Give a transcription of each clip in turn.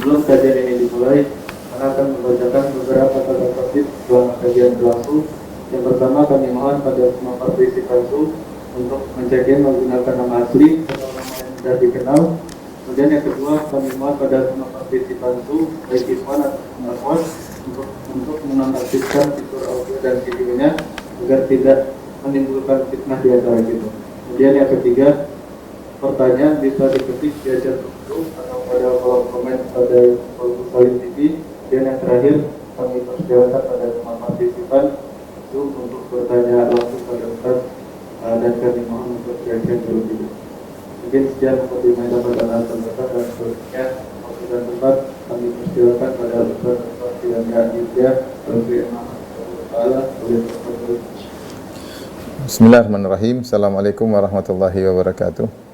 Sebelum kajian ini dimulai, saya akan membacakan beberapa tata tertib selama kajian berlangsung. Yang pertama, kami mohon pada semua partisipan untuk mencek-in menggunakan nama asli atau nama yang sudah dikenal. Kemudian yang kedua, kami mohon pada semua partisipan baik ikhwan atau akhwat untuk menonaktifkan fitur audio dan videonya agar tidak menimbulkan fitnah di antara kita. Kemudian yang ketiga, pertanyaan bisa diketik di chat room atau pada kolom komen pada Salim TV. Dan yang terakhir, kami persilakan pada semua partisipan untuk bertanya langsung pada Ustaz, dan kami mohon untuk reaksi terlebih dahulu. Mungkin sekian mukadimah dapat anda sampaikan, dan seterusnya waktu dan tempat kami persilakan pada Ustaz yang Yahya Bismillahirrahmanirrahim. Assalamualaikum warahmatullahi wabarakatuh.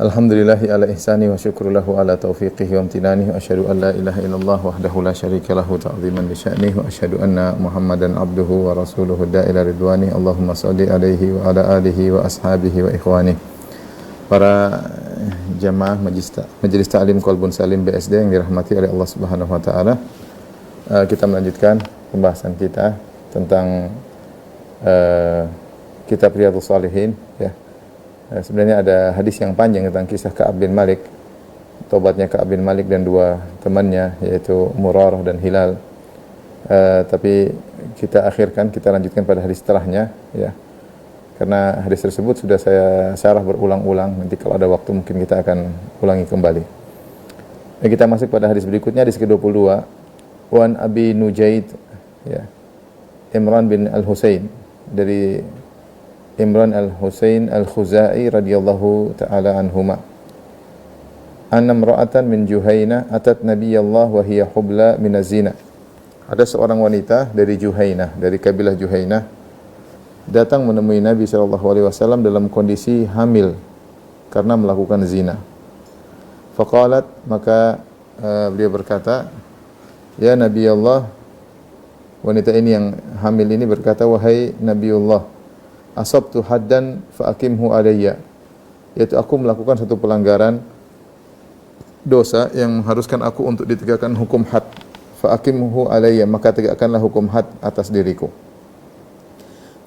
Alhamdulillahi ala ihsani wa syukrulahu ala taufiqihi wa amtinani wa asyhadu an la ilaha illallah wahdahu la syarika lahu ta'ziman li sya'nihi wa asyhadu anna Muhammadan abduhu wa rasuluhu da'ila ridwani. Allahumma shalli alaihi wa ala alihi wa ashabihi wa ikhwani. Para jamaah Majelis Ta'lim Qalbun Salim BSD yang dirahmati oleh Allah Subhanahu wa taala. Kita melanjutkan pembahasan kita tentang kitab Riyadhus Shalihin, ya. Sebenarnya ada hadis yang panjang tentang kisah Ka'ab bin Malik, tobatnya Ka'ab bin Malik dan dua temannya yaitu Murarah dan Hilal. Tapi kita lanjutkan pada hadis setelahnya, ya. Karena hadis tersebut sudah saya syarah berulang-ulang, nanti kalau ada waktu mungkin kita akan ulangi kembali. Kita masuk pada hadis berikutnya, hadis ke-22. Wan Abi Nujaid, ya, Imran bin Al-Husain, dari Imran Al-Husain Al-Khuzai radhiyallahu ta'ala anhuma. Anna imra'atan min Juhaina atat Nabiyallah wa hiya hubla min az-zina. Ada seorang wanita dari Juhainah, dari kabilah Juhainah, datang menemui Nabi SAW dalam kondisi hamil karena melakukan zina. Faqalat, maka beliau berkata, ya Nabi Allah, wanita ini yang hamil ini berkata, wahai Nabiullah, asabtu haddan fa'akimhu alayya, yaitu aku melakukan satu pelanggaran dosa yang mengharuskan aku untuk ditegakkan hukum had. Fa'akimhu alayya, maka tegakkanlah hukum had atas diriku.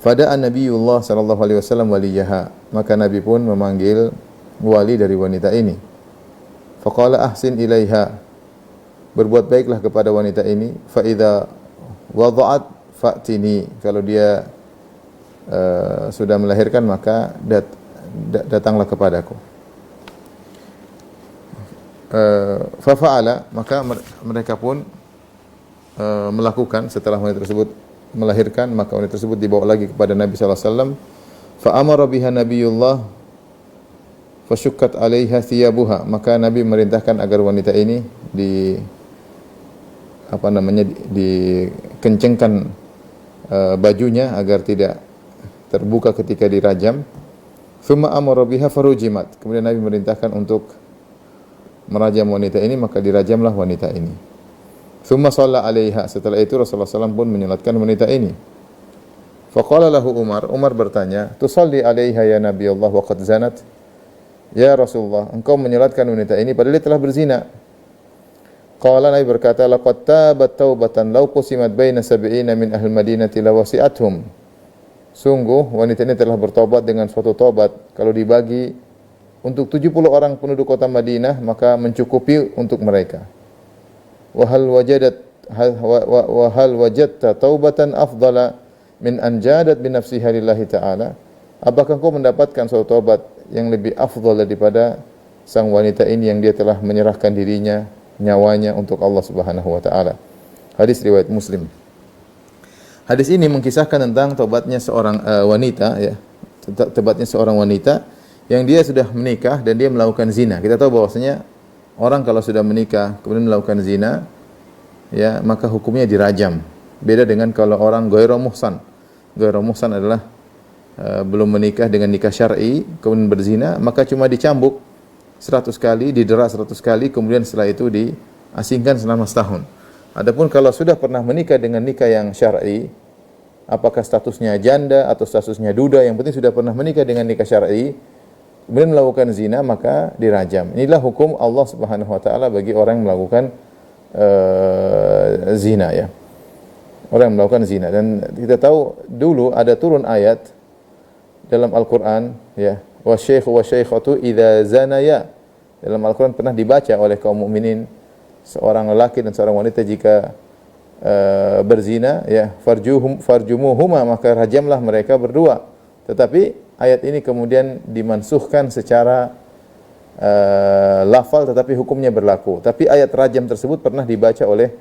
Fada'an Nabiullah sallallahu alaihi wasallam waliyaha, maka Nabi pun memanggil wali dari wanita ini. Faqala ahsin ilaiha, berbuat baiklah kepada wanita ini. Fa idza wada'at fa'tini, kalau dia sudah melahirkan maka datanglah kepadaku. Fafa'ala, maka mereka pun melakukan. Setelah wanita tersebut melahirkan, maka wanita tersebut dibawa lagi kepada Nabi sallallahu alaihi wasallam. Fa amara biha Nabiyullah fasyukkat 'alaiha thiyabuha, maka Nabi merintahkan agar wanita ini dikencengkan bajunya agar tidak terbuka ketika dirajam. Thumma amara biha farujimat, kemudian Nabi merintahkan untuk merajam wanita ini, maka dirajamlah wanita ini. Thumma shalla 'alaiha, setelah itu Rasulullah SAW pun menyolatkan wanita ini. Faqala lahu Umar bertanya, tusalli 'alaiha ya Nabi Allah wa qad zanat? Ya Rasulullah, engkau menyolatkan wanita ini padahal dia telah berzina. Qala, Nabi berkata, laqad tabat taubatan law qusimat baina sab'ina min ahli Madinati lawasi'athum. Sungguh wanita ini telah bertobat dengan suatu tobat, kalau dibagi untuk 70 orang penduduk kota Madinah maka mencukupi untuk mereka. Wa hal wajadta taubatan afdala min an jadat bi nafsiha lillahi ta'ala. Apakah kau mendapatkan suatu tobat yang lebih afdal daripada sang wanita ini yang dia telah menyerahkan dirinya, nyawanya untuk Allah Subhanahu wa taala. Hadis riwayat Muslim. Hadis ini mengkisahkan tentang tobatnya seorang wanita, ya. Tobatnya seorang wanita yang dia sudah menikah dan dia melakukan zina. Kita tahu bahwasanya orang kalau sudah menikah kemudian melakukan zina, ya, maka hukumnya dirajam. Beda dengan kalau orang ghairu muhsan. Ghairu muhsan adalah belum menikah dengan nikah syar'i kemudian berzina, maka cuma dicambuk 100 kali, didera 100 kali, kemudian setelah itu diasingkan selama setahun. Adapun kalau sudah pernah menikah dengan nikah yang syar'i, apakah statusnya janda atau statusnya duda, yang penting sudah pernah menikah dengan nikah syar'i, kemudian melakukan zina, maka dirajam. Inilah hukum Allah Subhanahu wa taala bagi orang yang melakukan zina, ya. Orang yang melakukan zina. Dan kita tahu dulu ada turun ayat dalam Al-Qur'an, ya, wasyaikhu wasyaikhatu idza zanaya. Dalam Al-Qur'an pernah dibaca oleh kaum mukminin, seorang lelaki dan seorang wanita jika berzina, ya, farjumuhuma, maka rajamlah mereka berdua. Tetapi ayat ini kemudian dimansuhkan secara lafal, tetapi hukumnya berlaku. Tapi ayat rajam tersebut pernah dibaca oleh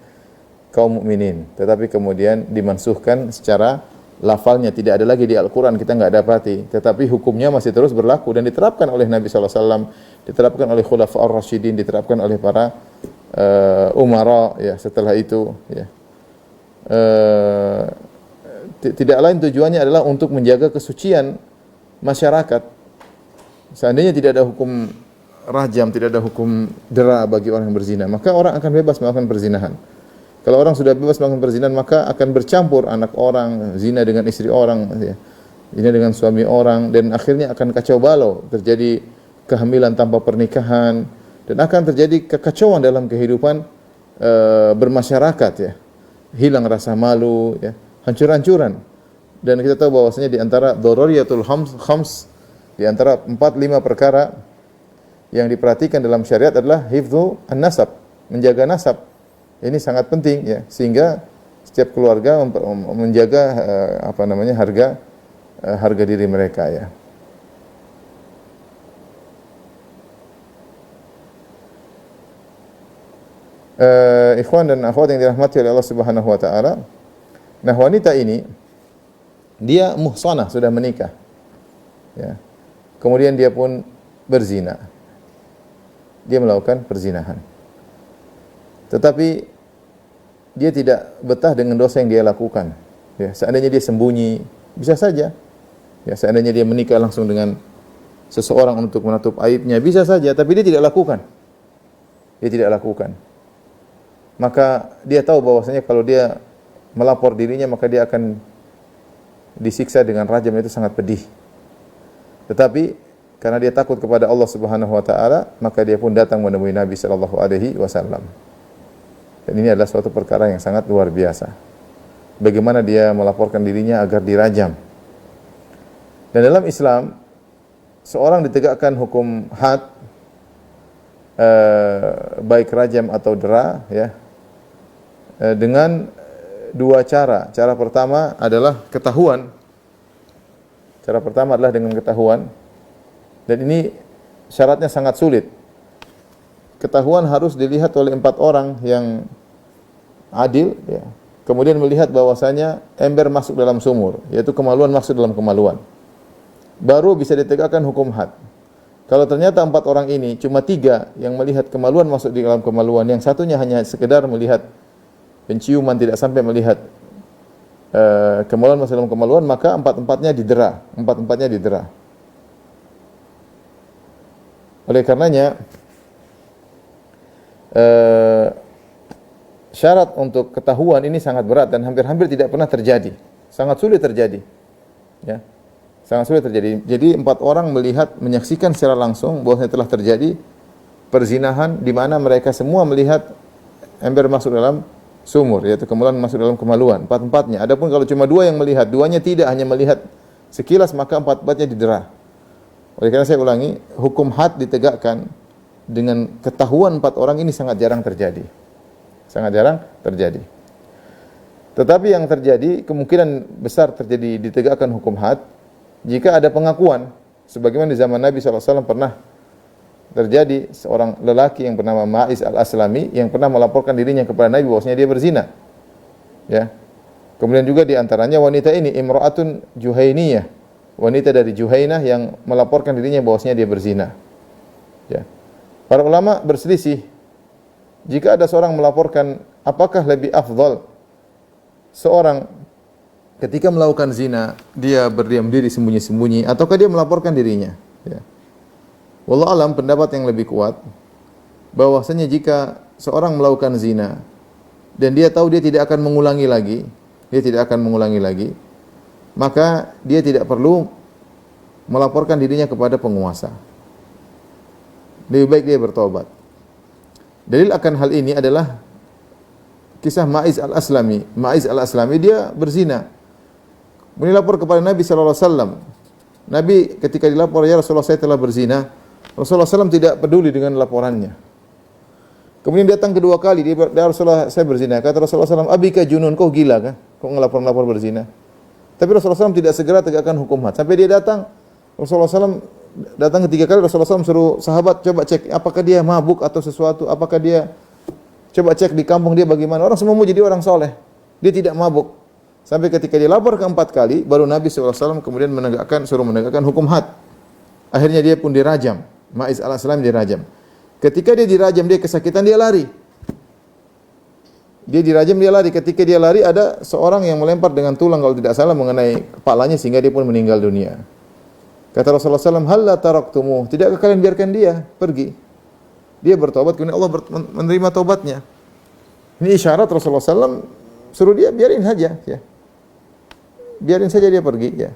kaum mukminin, tetapi kemudian dimansuhkan secara lafalnya, tidak ada lagi di Al-Quran, kita nggak dapati. Tetapi hukumnya masih terus berlaku dan diterapkan oleh Nabi SAW, diterapkan oleh Khulafa'ur Rasyidin, diterapkan oleh para umara, ya, setelah itu, ya. Tidak lain tujuannya adalah untuk menjaga kesucian masyarakat. Seandainya tidak ada hukum rajam, tidak ada hukum dera bagi orang yang berzina, maka orang akan bebas melakukan perzinahan. Kalau orang sudah bebas melakukan perzinahan, maka akan bercampur anak orang, zina dengan istri orang, ya, zina dengan suami orang, dan akhirnya akan kacau balau, terjadi kehamilan tanpa pernikahan, dan akan terjadi kekacauan dalam kehidupan bermasyarakat, ya. Hilang rasa malu, ya, hancur-hancuran. Dan kita tahu bahwasanya di antara daruriyatul khams, di antara 4-5 perkara yang diperhatikan dalam syariat adalah hifdzu an-nasab, menjaga nasab. Ini sangat penting, ya, sehingga setiap keluarga menjaga harga diri mereka, ya. Ikhwan dan akhwat yang dirahmati oleh Allah Subhanahu wa taala. Nah, wanita ini dia muhsanah, sudah menikah. Ya. Kemudian dia pun berzina. Dia melakukan perzinahan. Tetapi dia tidak betah dengan dosa yang dia lakukan. Ya, seandainya dia sembunyi, bisa saja. Ya, seandainya dia menikah langsung dengan seseorang untuk menutup aibnya, bisa saja, tapi dia tidak lakukan. Dia tidak lakukan. Maka dia tahu bahwasanya kalau dia melapor dirinya, maka dia akan disiksa dengan rajam, itu sangat pedih. Tetapi karena dia takut kepada Allah Subhanahu wa taala, maka dia pun datang menemui Nabi sallallahu alaihi wasallam. Dan ini adalah suatu perkara yang sangat luar biasa. Bagaimana dia melaporkan dirinya agar dirajam. Dan dalam Islam, seorang ditegakkan hukum had, baik rajam atau dera, ya, dengan dua cara. Cara pertama adalah ketahuan. Cara pertama adalah dengan ketahuan. Dan ini syaratnya sangat sulit. Ketahuan harus dilihat oleh 4 orang yang adil, ya. Kemudian melihat bahwasanya ember masuk dalam sumur, yaitu kemaluan masuk dalam kemaluan. Baru bisa ditegakkan hukum had. Kalau ternyata 4 orang ini cuma 3 yang melihat kemaluan masuk di dalam kemaluan, yang satunya hanya sekedar melihat penciuman, tidak sampai melihat kemaluan masuk dalam kemaluan, maka 4-empatnya didera. 4-empatnya didera. Oleh karenanya, syarat untuk ketahuan ini sangat berat dan hampir-hampir tidak pernah terjadi. Sangat sulit terjadi. Ya. Sangat sulit terjadi. Jadi 4 orang melihat, menyaksikan secara langsung bahwa telah terjadi perzinahan di mana mereka semua melihat ember masuk dalam sumur, yaitu kemaluan masuk dalam kemaluan. 4-empatnya. Adapun kalau cuma 2 yang melihat, 2-nya tidak, hanya melihat sekilas, maka 4-empatnya didera. Oleh karena saya ulangi, hukum had ditegakkan dengan ketahuan 4 orang ini sangat jarang terjadi. Sangat jarang terjadi. Tetapi yang terjadi, kemungkinan besar terjadi ditegakkan hukum had jika ada pengakuan. Sebagaimana di zaman Nabi SAW pernah terjadi seorang lelaki yang bernama Ma'iz al-Aslami yang pernah melaporkan dirinya kepada Nabi bahwasanya dia berzina. Ya. Kemudian juga di antaranya wanita ini, Imra'atun Juhainiyah, wanita dari Juhainah yang melaporkan dirinya bahwasanya dia berzina. Ya. Para ulama berselisih. Jika ada seorang melaporkan, apakah lebih afdal seorang ketika melakukan zina dia berdiam diri sembunyi-sembunyi, ataukah dia melaporkan dirinya? Ya. Wallahu alam, pendapat yang lebih kuat bahwasanya jika seorang melakukan zina dan dia tahu dia tidak akan mengulangi lagi, maka dia tidak perlu melaporkan dirinya kepada penguasa. lebih baik dia bertobat. Dalil akan hal ini adalah kisah Ma'iz al-Aslami. Ma'iz al-Aslami dia berzina. Kemudian lapor kepada Nabi sallallahu alaihi wasallam. Nabi ketika dilapor, ya Rasulullah saya telah berzina. Rasulullah SAW tidak peduli dengan laporannya. Kemudian datang kedua kali, dia Rasulullah saya berzina. Kata Rasulullah SAW, abika junun, kau gila kan? Kau ngelapor-lapor berzina. Tapi Rasulullah SAW tidak segera tegakkan hukum had. Sampai dia datang, Rasulullah SAW datang ketiga kali, Rasulullah SAW suruh sahabat coba cek apakah dia mabuk atau sesuatu, apakah dia coba cek di kampung dia bagaimana. Orang semua mau jadi orang soleh, dia tidak mabuk. Sampai ketika dia lapor keempat kali, baru Nabi SAW kemudian suruh menegakkan hukum had. Akhirnya dia pun dirajam. Ma'iz al-Aslam dirajam. Ketika dia dirajam, dia kesakitan, dia lari. Dia dirajam, dia lari. Ketika dia lari, ada seorang yang melempar dengan tulang kalau tidak salah mengenai kepalanya sehingga dia pun meninggal dunia. Kata Rasulullah SAW, halla taraktumuh, tidakkah kalian biarkan dia pergi? Dia bertobat, kemudian Allah menerima tobatnya. Ini isyarat Rasulullah SAW suruh dia biarin saja, ya. Biarin saja dia pergi, ya.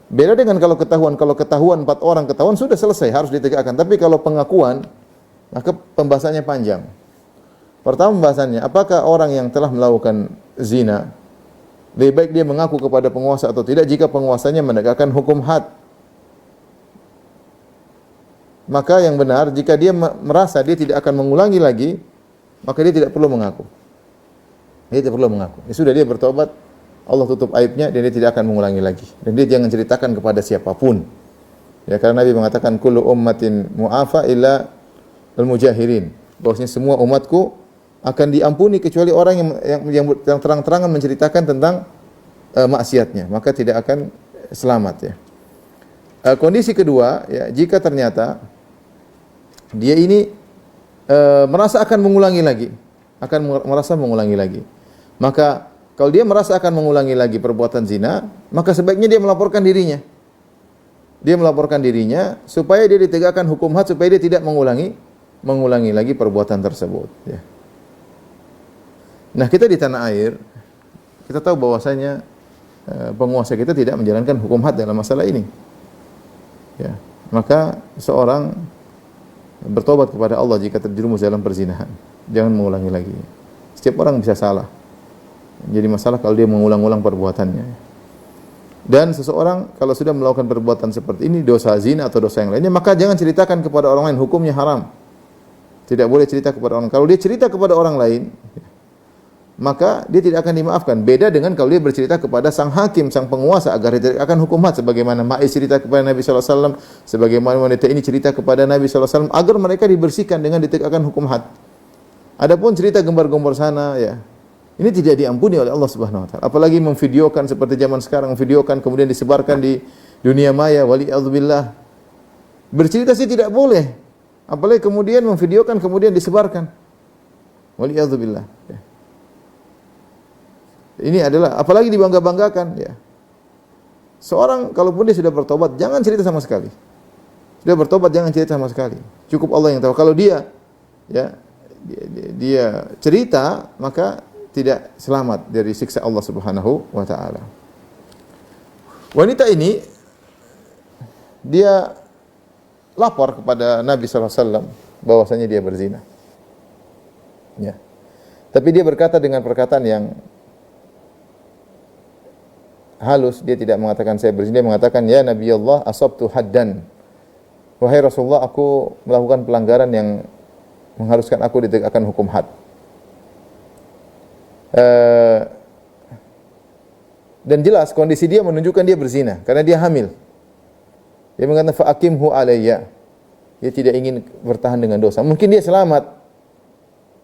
Beda dengan kalau ketahuan 4 orang ketahuan sudah selesai, harus ditegakkan. Tapi kalau pengakuan, maka pembahasannya panjang. Pertama pembahasannya, apakah orang yang telah melakukan zina lebih baik dia mengaku kepada penguasa atau tidak jika penguasanya menegakkan hukum had? Maka yang benar, jika dia merasa dia tidak akan mengulangi lagi, maka dia tidak perlu mengaku. Dia tidak perlu mengaku. Ya sudah, dia bertobat, Allah tutup aibnya dan dia tidak akan mengulangi lagi. Dan dia jangan ceritakan kepada siapapun. Ya, karena Nabi mengatakan kullu ummatin mu'afa illa al-mujahirin. Bahwasanya semua umatku akan diampuni kecuali orang yang terang-terangan menceritakan tentang maksiatnya, maka tidak akan selamat, ya. Kondisi kedua, ya, jika ternyata dia ini merasa akan mengulangi lagi, maka kalau dia merasa akan mengulangi lagi perbuatan zina, maka sebaiknya dia melaporkan dirinya. Dia melaporkan dirinya supaya dia ditegakkan hukum had, supaya dia tidak mengulangi lagi perbuatan tersebut, ya. Nah, kita di tanah air, kita tahu bahwasanya penguasa kita tidak menjalankan hukum had dalam masalah ini. Ya, maka seorang bertobat kepada Allah jika terjerumus dalam perzinahan. Jangan mengulangi lagi. Setiap orang bisa salah. Jadi masalah kalau dia mengulang-ulang perbuatannya. Dan seseorang kalau sudah melakukan perbuatan seperti ini, dosa zina atau dosa yang lainnya, maka jangan ceritakan kepada orang lain, hukumnya haram. Tidak boleh cerita kepada orang. Kalau dia cerita kepada orang lain, maka dia tidak akan dimaafkan. Beda dengan kalau dia bercerita kepada sang hakim, sang penguasa agar dia akan hukum had, sebagaimana Ma'iz cerita kepada Nabi sallallahu alaihi wasallam, sebagaimana wanita ini cerita kepada Nabi sallallahu alaihi wasallam agar mereka dibersihkan dengan ditegakkan hukum had. Adapun cerita gembar-gembor sana, ya, ini tidak diampuni oleh Allah Subhanahu wa taala. Apalagi memvideokan seperti zaman sekarang, memvideokan kemudian disebarkan di dunia maya, wali'adzubillah. Bercerita sih tidak boleh. Apalagi kemudian memvideokan kemudian disebarkan. Wali'adzubillah, ya. Ini adalah apalagi dibangga-banggakan, ya. Seorang kalaupun dia sudah bertobat, jangan cerita sama sekali. Sudah bertobat jangan cerita sama sekali. Cukup Allah yang tahu. Kalau dia, ya, dia cerita, maka tidak selamat dari siksa Allah Subhanahu wa taala. Wanita ini dia lapor kepada Nabi sallallahu alaihi wasallam bahwasanya dia berzina. Ya. Tapi dia berkata dengan perkataan yang halus, dia tidak mengatakan saya berzina, dia mengatakan ya Nabi Allah asabtu haddan. Wahai Rasulullah, aku melakukan pelanggaran yang mengharuskan aku ditegakkan hukum had. Dan jelas kondisi dia menunjukkan dia berzina karena dia hamil. Dia mengatakan fa aqimhu alayya. Dia tidak ingin bertahan dengan dosa. Mungkin dia selamat.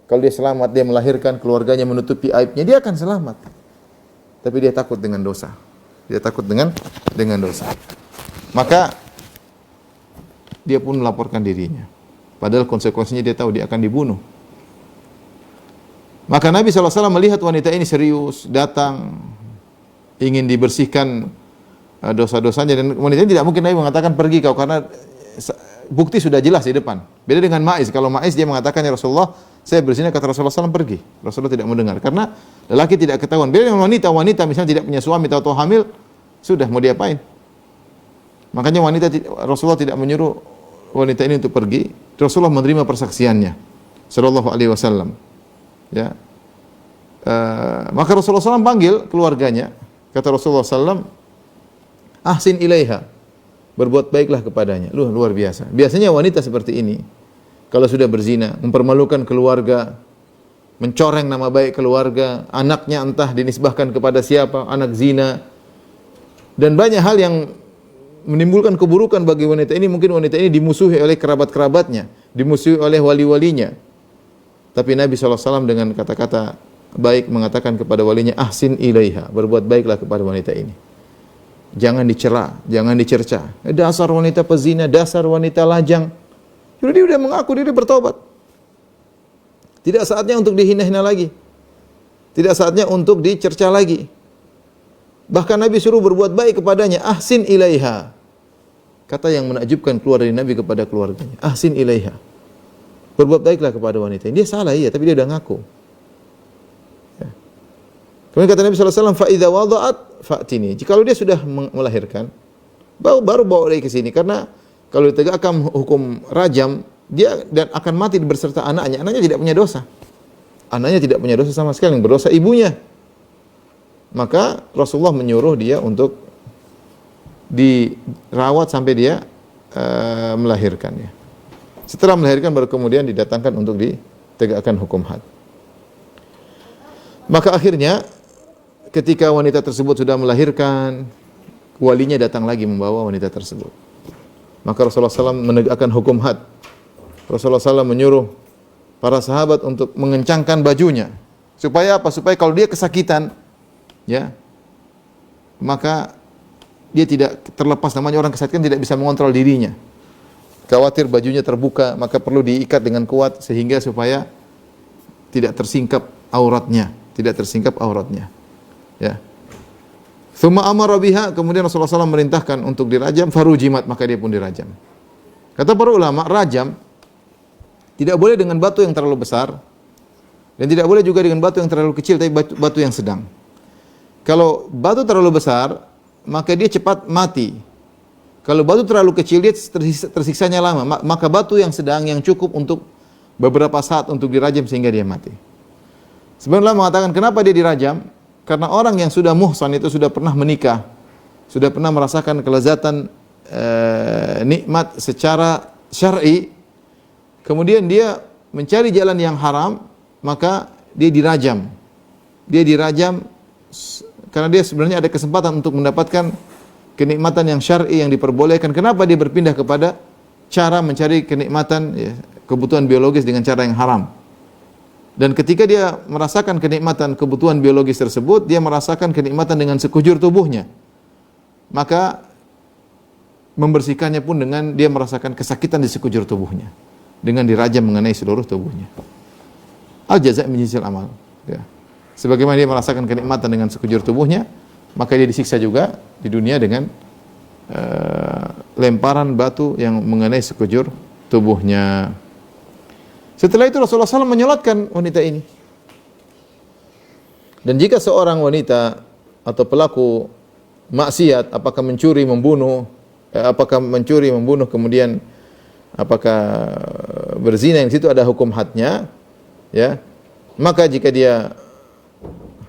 Kalau dia selamat, dia melahirkan, keluarganya menutupi aibnya, dia akan selamat. Tapi dia takut dengan dosa. Dia takut dengan dosa. Maka dia pun melaporkan dirinya. Padahal konsekuensinya dia tahu dia akan dibunuh. Maka Nabi SAW melihat wanita ini serius, datang, ingin dibersihkan dosa-dosanya. Dan wanita ini tidak mungkin Nabi mengatakan pergi kau, karena bukti sudah jelas di depan. Beda dengan Ma'iz. Kalau Ma'iz dia mengatakan ya Rasulullah, saya berzina, kata Rasulullah SAW pergi. Rasulullah tidak mendengar. Karena lelaki tidak ketahuan. Beda dengan wanita. Wanita misalnya tidak punya suami atau hamil, sudah mau diapain. Makanya Rasulullah tidak menyuruh wanita ini untuk pergi, Rasulullah menerima persaksiannya sallallahu alaihi wasallam. Ya. Maka Rasulullah SAW panggil keluarganya. Kata Rasulullah SAW, ahsin ilaiha, berbuat baiklah kepadanya. Luar biasa. Biasanya wanita seperti ini, kalau sudah berzina, mempermalukan keluarga, mencoreng nama baik keluarga, anaknya entah dinisbahkan kepada siapa, anak zina, dan banyak hal yang menimbulkan keburukan bagi wanita ini. Mungkin wanita ini dimusuhi oleh kerabat-kerabatnya, dimusuhi oleh wali-walinya. Tapi Nabi SAW dengan kata-kata baik mengatakan kepada walinya, ahsin ilaiha, berbuat baiklah kepada wanita ini. Jangan dicela, jangan dicerca. Dasar wanita pezina, dasar wanita lajang. Jadi dia sudah mengaku diri bertobat. Tidak saatnya untuk dihina-hina lagi. Tidak saatnya untuk dicerca lagi. Bahkan Nabi suruh berbuat baik kepadanya, ahsin ilaiha. Kata yang menakjubkan keluar dari Nabi kepada keluarganya, ahsin ilaiha. Berbuat baiklah kepada wanita ini. Dia salah, iya, tapi dia sudah ngaku. Ya. Kemudian kata Nabi SAW, fa idza wada'at fa'tini. Jikalau dia sudah melahirkan, baru bawa dia ke sini. Karena kalau ditegakkan hukum rajam, dia dan akan mati berserta anaknya. Anaknya tidak punya dosa. Anaknya tidak punya dosa sama sekali, yang berdosa ibunya. Maka Rasulullah menyuruh dia untuk dirawat sampai dia melahirkan. Ya. Setelah melahirkan baru kemudian didatangkan untuk ditegakkan hukum had. Maka akhirnya ketika wanita tersebut sudah melahirkan, walinya datang lagi membawa wanita tersebut. Maka Rasulullah SAW menegakkan hukum had. Rasulullah SAW menyuruh para sahabat untuk mengencangkan bajunya. Supaya apa? Supaya kalau dia kesakitan, ya, maka dia tidak terlepas. Namanya orang kesakitan tidak bisa mengontrol dirinya. Khawatir bajunya terbuka, maka perlu diikat dengan kuat sehingga supaya tidak tersingkap auratnya, Ya. Tsumma amara biha, kemudian Rasulullah SAW merintahkan untuk dirajam, farujimat, maka dia pun dirajam. Kata para ulama, rajam tidak boleh dengan batu yang terlalu besar dan tidak boleh juga dengan batu yang terlalu kecil, tapi batu yang sedang. Kalau batu terlalu besar, maka dia cepat mati. Kalau batu terlalu kecil, dia tersiksanya lama. Maka batu yang sedang, yang cukup untuk beberapa saat untuk dirajam sehingga dia mati. Sebenarnya mengatakan kenapa dia dirajam? Karena orang yang sudah muhsan itu sudah pernah menikah, sudah pernah merasakan kelezatan nikmat secara syar'i, kemudian dia mencari jalan yang haram, maka dia dirajam. Dia dirajam karena dia sebenarnya ada kesempatan untuk mendapatkan kenikmatan yang syar'i yang diperbolehkan. Kenapa dia berpindah kepada cara mencari kenikmatan, ya, kebutuhan biologis dengan cara yang haram? Dan ketika dia merasakan kenikmatan kebutuhan biologis tersebut, dia merasakan kenikmatan dengan sekujur tubuhnya. Maka membersihkannya pun dengan dia merasakan kesakitan di sekujur tubuhnya, dengan dirajam mengenai seluruh tubuhnya. Al-jaza' min jinsil amal. Ya. Sebagaimana dia merasakan kenikmatan dengan sekujur tubuhnya, maka dia disiksa juga di dunia dengan lemparan batu yang mengenai sekujur tubuhnya. Setelah itu Rasulullah SAW menyolatkan wanita ini. Dan jika seorang wanita atau pelaku maksiat, apakah mencuri, membunuh, kemudian apakah berzina, yang di situ ada hukum hadnya, ya, maka jika dia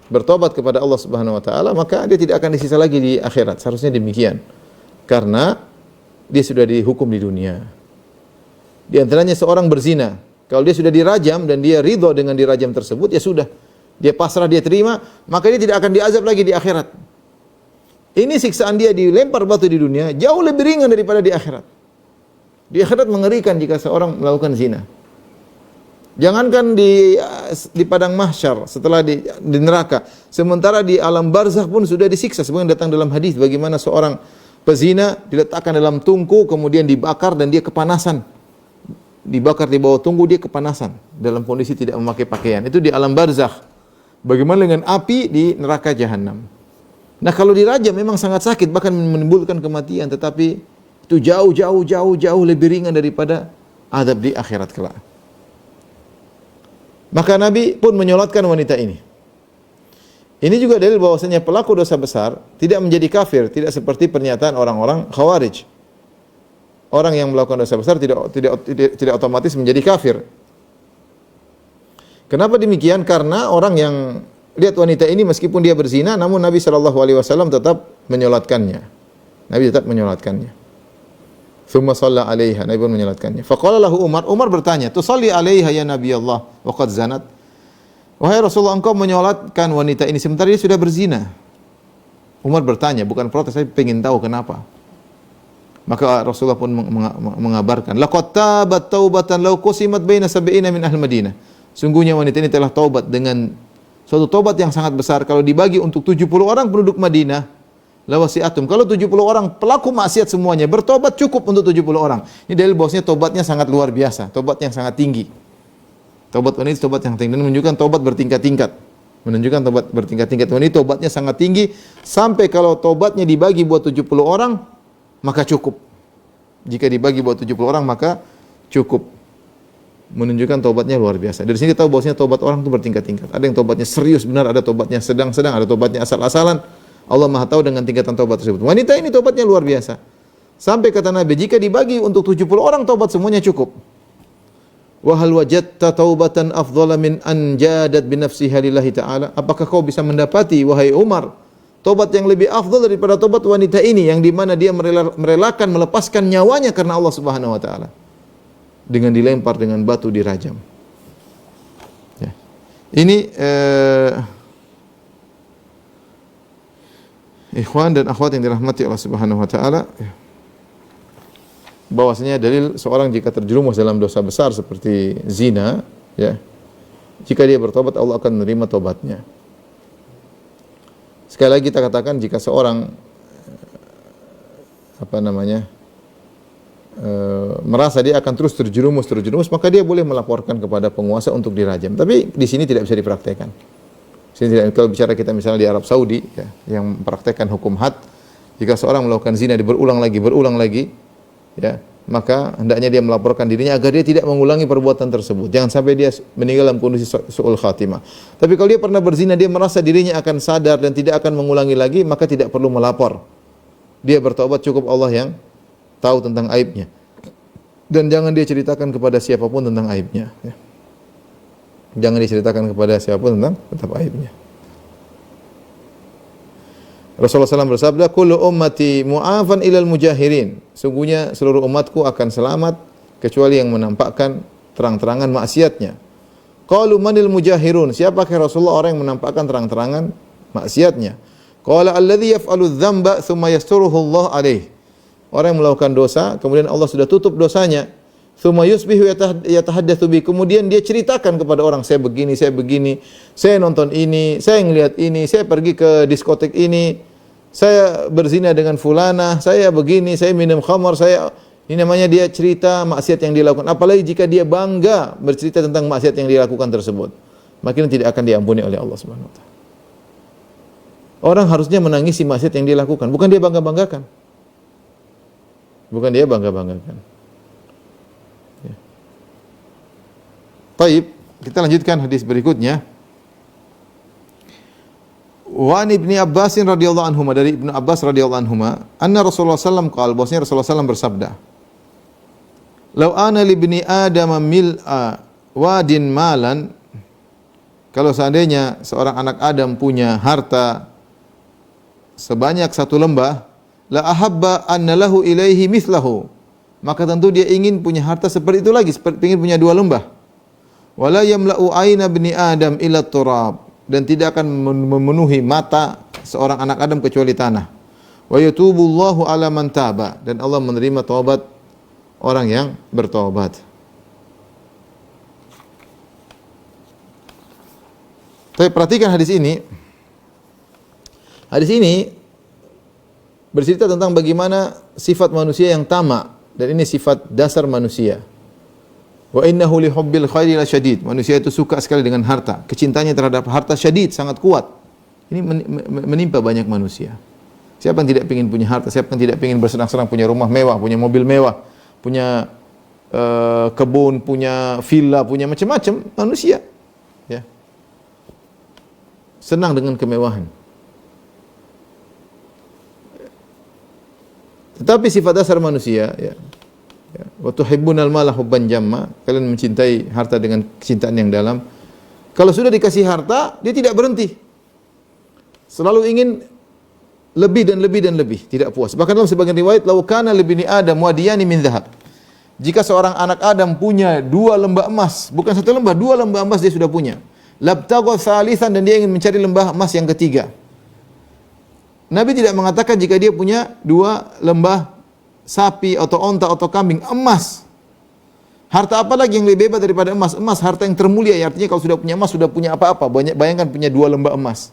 bertobat kepada Allah Subhanahu wa taala, maka dia tidak akan disiksa lagi di akhirat. Seharusnya demikian. Karena dia sudah dihukum di dunia. Di antaranya seorang berzina, kalau dia sudah dirajam dan dia ridho dengan dirajam tersebut, ya sudah. Dia pasrah, dia terima, maka dia tidak akan diazab lagi di akhirat. Ini siksaan dia dilempar batu di dunia jauh lebih ringan daripada di akhirat. Di akhirat mengerikan jika seorang melakukan zina. Jangankan di padang mahsyar, setelah di neraka, sementara di alam barzakh pun sudah disiksa. Sebagaimana datang dalam hadis bagaimana seorang pezina diletakkan dalam tungku, kemudian dibakar dan dia kepanasan. Dibakar di bawah tungku, dia kepanasan dalam kondisi tidak memakai pakaian. Itu di alam barzakh. Bagaimana dengan api di neraka jahanam? Nah, kalau dirajam memang sangat sakit, bahkan menimbulkan kematian, tetapi itu jauh lebih ringan daripada azab di akhirat kelak. Maka Nabi pun menyolatkan wanita ini. Ini juga dalil bahwasanya pelaku dosa besar tidak menjadi kafir, tidak seperti pernyataan orang-orang Khawarij. orang yang melakukan dosa besar tidak otomatis menjadi kafir. Kenapa demikian? Karena orang yang lihat wanita ini meskipun dia berzina, namun Nabi SAW tetap menyolatkannya. Nabi tetap menyolatkannya. Thumma shalla 'alaiha, Nabi pun menyolatkannya. Faqala lahu Umar bertanya, "Tusalli 'alaiha ya Nabi Allah wa qad zanat?" Wahai Rasulullah, engkau menyolatkan wanita ini sementara dia sudah berzina. Umar bertanya, bukan protes, tapi ingin tahu kenapa. Maka Rasulullah pun mengabarkan, "Laqad tabat taubatan law qusimat baina sab'ina min ahli Madinah." Sungguhnya wanita ini telah taubat dengan suatu taubat yang sangat besar. Kalau dibagi untuk 70 orang penduduk Madinah, lawasi'atum. Kalau 70 orang pelaku maksiat semuanya bertobat cukup untuk 70 orang. Ini dalil bahwasanya tobatnya sangat luar biasa, tobat yang sangat tinggi. Tobat wanita tobat yang tinggi dan menunjukkan tobat bertingkat-tingkat. Menunjukkan tobat bertingkat-tingkat. Wanita tobatnya sangat tinggi sampai kalau tobatnya dibagi buat 70 orang maka cukup. Jika dibagi buat 70 orang maka cukup. Menunjukkan tobatnya luar biasa. Dari sini kita tahu bahwasanya tobat orang itu bertingkat-tingkat. Ada yang tobatnya serius benar, ada tobatnya sedang-sedang, ada tobatnya asal-asalan. Allah Maha tahu dengan tingkatan tobat tersebut. Wanita ini tobatnya luar biasa. Sampai kata Nabi, jika dibagi untuk 70 orang tobat semuanya cukup. Wa hal wajadta taubatan afdhala min an jadat bi nafsiha lillahi ta'ala? Apakah kau bisa mendapati wahai Umar tobat yang lebih afdal daripada tobat wanita ini yang di mana dia merelakan melepaskan nyawanya karena Allah Subhanahu wa taala? Dengan dilempar dengan batu dirajam. Ya. Ini ikhwan dan akhwat yang dirahmati Allah Subhanahu wa taala, bahwasanya dalil seorang jika terjerumus dalam dosa besar seperti zina, ya. Jika dia bertobat Allah akan menerima tobatnya. Sekali lagi kita katakan jika seorang merasa dia akan terus terjerumus, maka dia boleh melaporkan kepada penguasa untuk dirajam. Tapi di sini tidak bisa dipraktekkan. Kalau bicara kita misalnya di Arab Saudi, ya, yang mempraktekkan hukum had, jika seorang melakukan zina berulang lagi, ya, maka hendaknya dia melaporkan dirinya agar dia tidak mengulangi perbuatan tersebut. Jangan sampai dia meninggal dalam kondisi su'ul khatimah. Tapi kalau dia pernah berzina, dia merasa dirinya akan sadar dan tidak akan mengulangi lagi, maka tidak perlu melapor. Dia bertobat, cukup Allah yang tahu tentang aibnya. Dan jangan dia ceritakan kepada siapapun tentang aibnya. Ya. Jangan diceritakan kepada siapapun tentang aibnya. Rasulullah SAW bersabda, "Kullu ummati mu'afan ilal mujahirin." Sungguhnya seluruh umatku akan selamat kecuali yang menampakkan terang-terangan maksiatnya. Qalu manil mujahirun? Siapakah Rasulullah orang yang menampakkan terang-terangan maksiatnya? Qala alladhi yaf'alu dzamba tsumma yasturuhu Allah alaih. Orang yang melakukan dosa, kemudian Allah sudah tutup dosanya. Tsumma yusbihu yatahaddatsu bi. Kemudian dia ceritakan kepada orang, saya begini, saya nonton ini, saya ngelihat ini, saya pergi ke diskotek ini, saya berzina dengan fulana, saya begini, saya minum khamar, ini namanya dia cerita maksiat yang dilakukan. Apalagi jika dia bangga bercerita tentang maksiat yang dilakukan tersebut, makin tidak akan diampuni oleh Allah Subhanahu wa taala. Orang harusnya menangisi maksiat yang dilakukan, bukan dia bangga-banggakan. Bukan dia bangga-banggakan. Ya. Baik, kita lanjutkan hadis berikutnya. Wa an Ibnu Abbas radhiyallahu anhuma, dari Ibnu Abbas radhiyallahu anhuma, anna Rasulullah sallallahu alaihi wasallam bahwasanya Rasulullah sallallahu bersabda, "Lau ana li ibni Adam mil'a wadin malan." Kalau seandainya seorang anak Adam punya harta sebanyak satu lembah, la ahabba anna lahu ilaihi mithlahu, maka tentu dia ingin punya harta seperti itu lagi, ingin punya dua lembah. Wala yamla'u aina bni Adam illa turab, dan tidak akan memenuhi mata seorang anak Adam kecuali tanah. Wa yatubullahu ala man taba, dan Allah menerima taubat orang yang bertaubat. Tapi perhatikan hadis ini. Hadis ini bercerita tentang bagaimana sifat manusia yang tamak, dan ini sifat dasar manusia. Wa innahu li hubbil khairi lasyadid. Manusia itu suka sekali dengan harta, kecintanya terhadap harta syadid, sangat kuat. Ini menimpa banyak manusia. Siapa yang tidak ingin punya harta? Siapa yang tidak ingin bersenang-senang punya rumah mewah, punya mobil mewah, punya kebun, punya villa, punya macam-macam manusia. Ya. Senang dengan kemewahan. Tetapi sifat dasar manusia, ya, Ya. Wa tuhibbunal mala hubban jamma. Kalian mencintai harta dengan kecintaan yang dalam. Kalau sudah dikasih harta, dia tidak berhenti. Selalu ingin lebih dan lebih dan lebih, tidak puas. Bahkan dalam sebagian riwayat, "Lau kana libni Adam wadiyani min dhahab." Jika seorang anak Adam punya 2 lembah emas, bukan 1 lembah, 2 lembah emas dia sudah punya. Labtagha thalithan, dan dia ingin mencari lembah emas yang ketiga. Nabi tidak mengatakan jika dia punya 2 lembah sapi atau onta atau kambing emas. Harta apa lagi yang lebih hebat daripada emas? Emas harta yang termulia. Artinya kalau sudah punya emas sudah punya apa-apa. Bayangkan punya 2 lembah emas.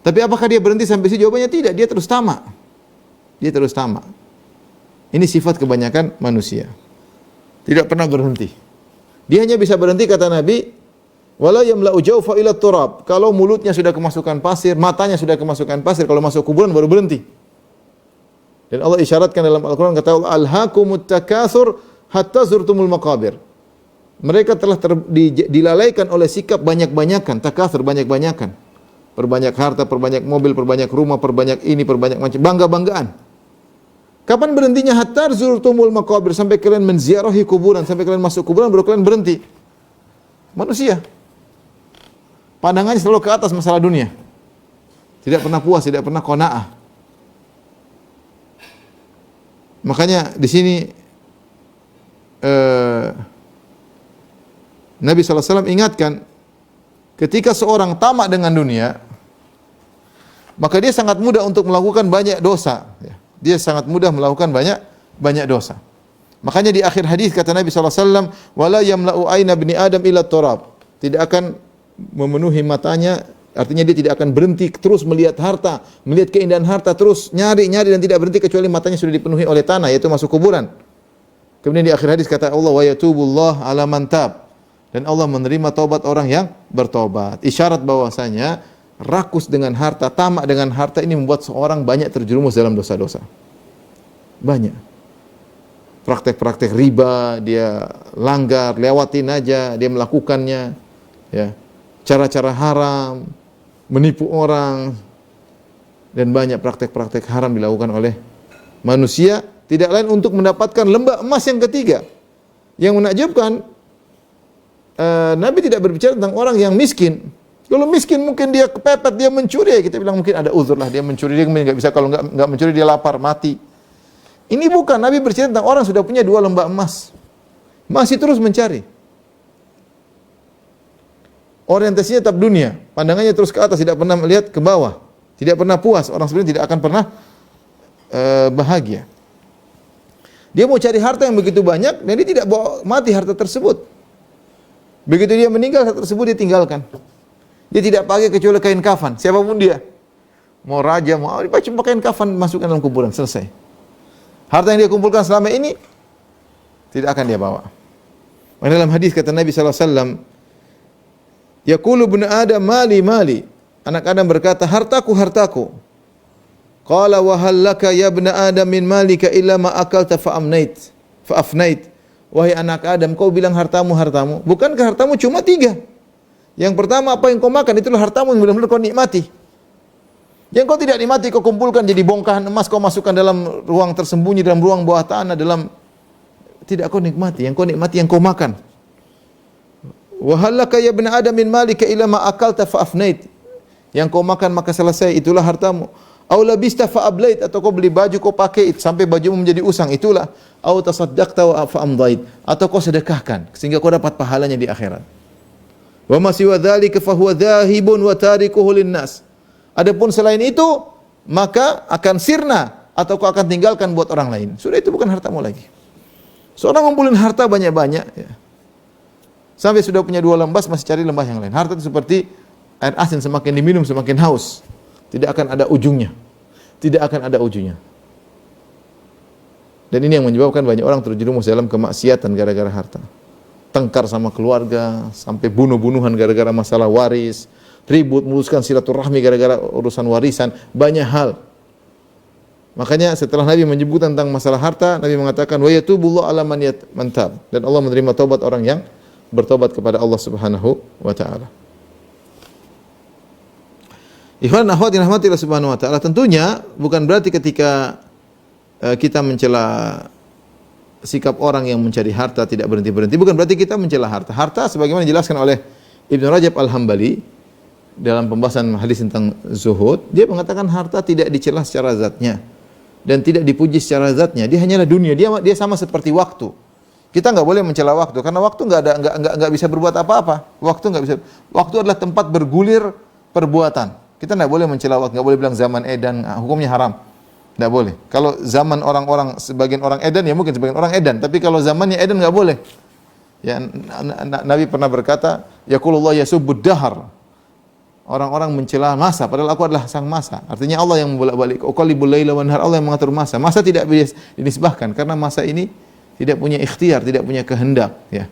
Tapi apakah dia berhenti sampai situ? Jawabannya tidak. Dia terus tamak. Dia terus tamak. Ini sifat kebanyakan manusia. Tidak pernah berhenti. Dia hanya bisa berhenti, kata Nabi, wala yamla'u jawfa ila turab. Kalau mulutnya sudah kemasukan pasir, matanya sudah kemasukan pasir, kalau masuk kuburan baru berhenti. Dan Allah isyaratkan dalam Al-Quran, kata Allah, alhaakumut takatsur hatta zurtumul maqabir. Mereka telah dilalaikan oleh sikap banyak-banyakan, takatsur, banyak-banyakan. Perbanyak harta, perbanyak mobil, perbanyak rumah, perbanyak ini, perbanyak macam, bangga-banggaan. Kapan berhentinya? Hatta zurtumul maqabir, sampai kalian menziarahi kuburan, sampai kalian masuk kuburan baru kalian berhenti. Manusia pandangannya selalu ke atas masalah dunia. Tidak pernah puas, tidak pernah qanaah. Makanya di sini Nabi SAW ingatkan, ketika seorang tamak dengan dunia, maka dia sangat mudah untuk melakukan banyak dosa. Dia sangat mudah melakukan banyak dosa. Makanya di akhir hadis kata Nabi SAW, wala yamla'u aina bni Adam ila turab. Tidak akan memenuhi matanya, artinya dia tidak akan berhenti terus melihat harta, melihat keindahan harta, terus nyari dan tidak berhenti kecuali matanya sudah dipenuhi oleh tanah, yaitu masuk kuburan. Kemudian di akhir hadis kata Allah, wa yatubullah ala man tab. Dan Allah menerima taubat orang yang bertobat. Isyarat bahwasanya rakus dengan harta, tamak dengan harta ini membuat seorang banyak terjerumus dalam dosa-dosa. Banyak. Praktek-praktek riba dia langgar, lewatin aja, dia melakukannya. Ya. Cara-cara haram, menipu orang, dan banyak praktek-praktek haram dilakukan oleh manusia, tidak lain untuk mendapatkan lembah emas yang ketiga. Yang menakjubkan, Nabi tidak berbicara tentang orang yang miskin. Kalau miskin mungkin dia kepepet, dia mencuri, kita bilang mungkin ada uzur lah, dia mencuri, dia nggak bisa, kalau nggak mencuri dia lapar, mati. Ini bukan, Nabi berbicara tentang orang sudah punya 2 lembah emas, masih terus mencari. Orientasinya tetap dunia, pandangannya terus ke atas, tidak pernah melihat ke bawah, tidak pernah puas. Orang sebenarnya tidak akan pernah bahagia. Dia mau cari harta yang begitu banyak, dan dia tidak bawa mati harta tersebut. Begitu dia meninggal, harta tersebut dia tinggalkan. Dia tidak pakai kecuali kain kafan, siapapun dia. Mau raja, mau apa, cuma kain kafan masukkan dalam kuburan, selesai. Harta yang dia kumpulkan selama ini tidak akan dia bawa. Dalam hadis kata Nabi SAW, yaqulu ibnu Adam mali mali. Anak Adam berkata, hartaku, hartaku. Qala wa hal laka ya ibnu Adam min malika illa ma akalta fa afnait. Wahai anak Adam, kau bilang hartamu, hartamu. Bukankah hartamu cuma 3? Yang pertama, apa yang kau makan, itulah hartamu yang benar-benar kau nikmati. Yang kau tidak nikmati, kau kumpulkan jadi bongkahan emas, kau masukkan dalam ruang tersembunyi, dalam ruang bawah tanah, tidak kau nikmati. Yang kau nikmati, yang kau makan. Wa hal laka ya ibnu Adam min malika illa ma akalta fa afnait. Yang kau makan maka selesai, itulah hartamu. Au labista fa ablait, atau kau beli baju kau pakai sampai bajumu menjadi usang, itulah. Au tasaddaqta wa fa amdait, atau kau sedekahkan sehingga kau dapat pahalanya di akhirat. Wa ma siwa dzalika fa huwa dzahibun wa tarikuhu linnas. Adapun selain itu maka akan sirna atau kau akan tinggalkan buat orang lain. Sudah, itu bukan hartamu lagi. Seorang ngumpulin harta banyak-banyak, ya, sampai sudah punya 2 lembah masih cari lembah yang lain. Harta itu seperti air asin, semakin diminum semakin haus. Tidak akan ada ujungnya. Tidak akan ada ujungnya. Dan ini yang menyebabkan banyak orang terjerumus dalam kemaksiatan gara-gara harta. Tengkar sama keluarga, sampai bunuh-bunuhan gara-gara masalah waris, ribut, memutuskan silaturahmi gara-gara urusan warisan, banyak hal. Makanya setelah Nabi menyebut tentang masalah harta, Nabi mengatakan wa yatubullahu ala man tab, dan Allah menerima taubat orang yang bertobat kepada Allah Subhanahu wa taala. Ikhwan akhwat yang dirahmati Allah Subhanahu wa taala, tentunya bukan berarti ketika kita mencela sikap orang yang mencari harta tidak berhenti-berhenti bukan berarti kita mencela harta. Harta sebagaimana dijelaskan oleh Ibnu Rajab Al-Hambali dalam pembahasan hadis tentang zuhud, dia mengatakan harta tidak dicela secara zatnya dan tidak dipuji secara zatnya. Dia hanyalah dunia. Dia sama seperti waktu. Kita nggak boleh mencela waktu karena waktu nggak bisa berbuat apa-apa. Waktu nggak bisa. Waktu adalah tempat bergulir perbuatan. Kita nggak boleh mencela waktu. Nggak boleh bilang zaman edan hukumnya haram. Nggak boleh. Kalau zaman orang-orang sebagian orang edan ya mungkin sebagian orang edan. Tapi kalau zamannya edan nggak boleh. Ya Nabi pernah berkata, yaqulullah yasubbud dahar. Orang-orang mencela masa, padahal aku adalah sang masa. Artinya Allah yang membolak-balik. Uqallibul laila wan nahar, Allah yang mengatur masa. Masa tidak dinisbahkan karena masa ini tidak punya ikhtiar, tidak punya kehendak. Ya,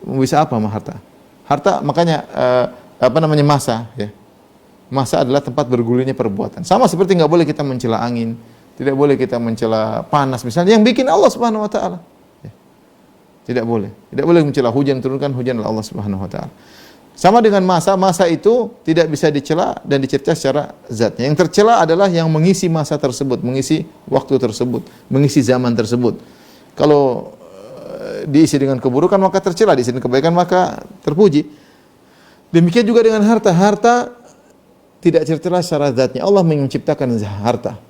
bisa apa mah harta? Harta makanya masa. Ya, masa adalah tempat bergulirnya perbuatan. Sama seperti nggak boleh kita mencela angin, tidak boleh kita mencela panas. Misalnya yang bikin Allah Subhanahu Wa Taala. Ya, tidak boleh mencela hujan, turunkan hujan adalah Allah Subhanahu Wa Taala. Sama dengan masa itu tidak bisa dicela dan dicerca secara zatnya. Yang tercela adalah yang mengisi masa tersebut, mengisi waktu tersebut, mengisi zaman tersebut. Kalau diisi dengan keburukan maka tercela, diisi dengan kebaikan maka terpuji. Demikian juga dengan harta. Harta tidak tercela secara zatnya. Allah menciptakan harta.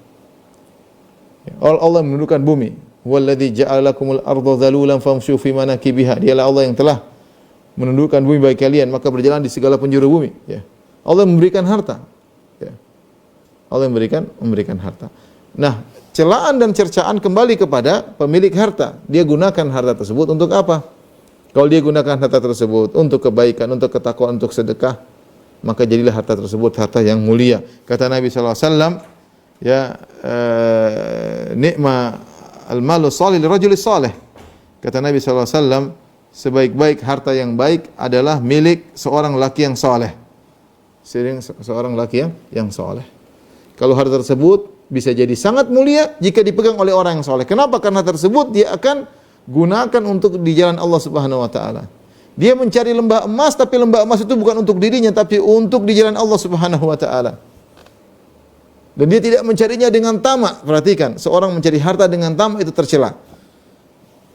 Allah menundukkan bumi. Walladzi ja'ala lakumul arda dhalulan famshu fi manakibiha. Dialah Allah yang telah menundukkan bumi bagi kalian, maka berjalan di segala penjuru bumi. Ya. Allah memberikan harta. Ya. Allah memberikan harta. Nah, celaan dan cercaan kembali kepada pemilik harta. Dia gunakan harta tersebut untuk apa? Kalau dia gunakan harta tersebut untuk kebaikan, untuk ketakwaan, untuk sedekah, maka jadilah harta tersebut harta yang mulia. Kata Nabi SAW, ya, ni'ma al-malu salih lirajuli salih. Kata Nabi SAW, sebaik-baik harta yang baik adalah milik seorang laki yang saleh. Seorang laki yang saleh. Kalau harta tersebut bisa jadi sangat mulia jika dipegang oleh orang yang saleh. Kenapa? Karena tersebut dia akan gunakan untuk di jalan Allah Subhanahu Wa Taala. Dia mencari lembah emas, tapi lembah emas itu bukan untuk dirinya, tapi untuk di jalan Allah Subhanahu Wa Taala. Dan dia tidak mencarinya dengan tamak. Perhatikan, seorang mencari harta dengan tamak itu tercela.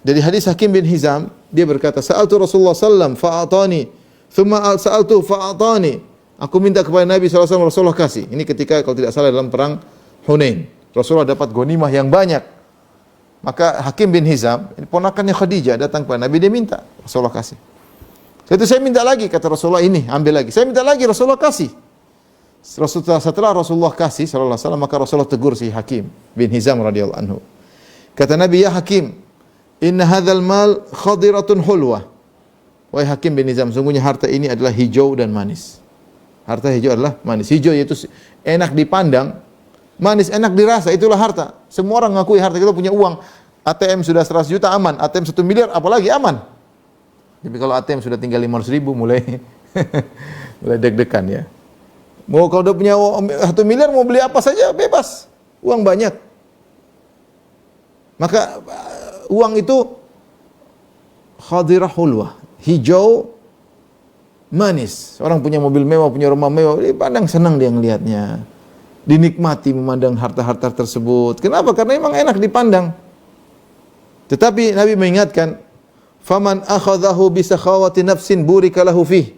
Dari hadis Hakim bin Hizam, dia berkata, "Sa'altu Rasulullah sallam fa'atani, thumma sa'altu fa'atani." Aku minta kepada Nabi SAW, Rasulullah kasih. Ini ketika kalau tidak salah dalam perang Hunain. Rasulullah dapat ghanimah yang banyak. Maka Hakim bin Hizam, ponakannya Khadijah, datang kepada Nabi, dia minta, Rasulullah kasih. Setelah saya minta lagi, kata Rasulullah, ini ambil lagi. Saya minta lagi, Rasulullah kasih. Setelah Rasulullah kasih sallallahu alaihi wasallam, maka Rasulullah tegur si Hakim bin Hizam radhiyallahu anhu. Kata Nabi, "Ya Hakim, inna hadzal mal khadiratun hulwa." Wahai Hakim bin Hizam, sungguhnya harta ini adalah hijau dan manis. Harta hijau adalah manis. Hijau yaitu enak dipandang, manis enak dirasa, itulah harta. Semua orang mengakui harta. Kita punya uang, ATM sudah 100 juta aman, ATM 1 miliar apalagi aman. Tapi kalau ATM sudah tinggal 500 ribu mulai mulai deg-degan ya. Mau kalau udah punya 1 miliar mau beli apa saja bebas. Uang banyak. Maka uang itu khadirah hulwah, hijau manis. Orang punya mobil mewah, punya rumah mewah, dia pandang senang dia ngelihatnya. Dinikmati memandang harta-harta tersebut. Kenapa? Karena memang enak dipandang. Tetapi Nabi mengingatkan, "Faman akhadhahu bi sakhawati nafsin burika lahu fih."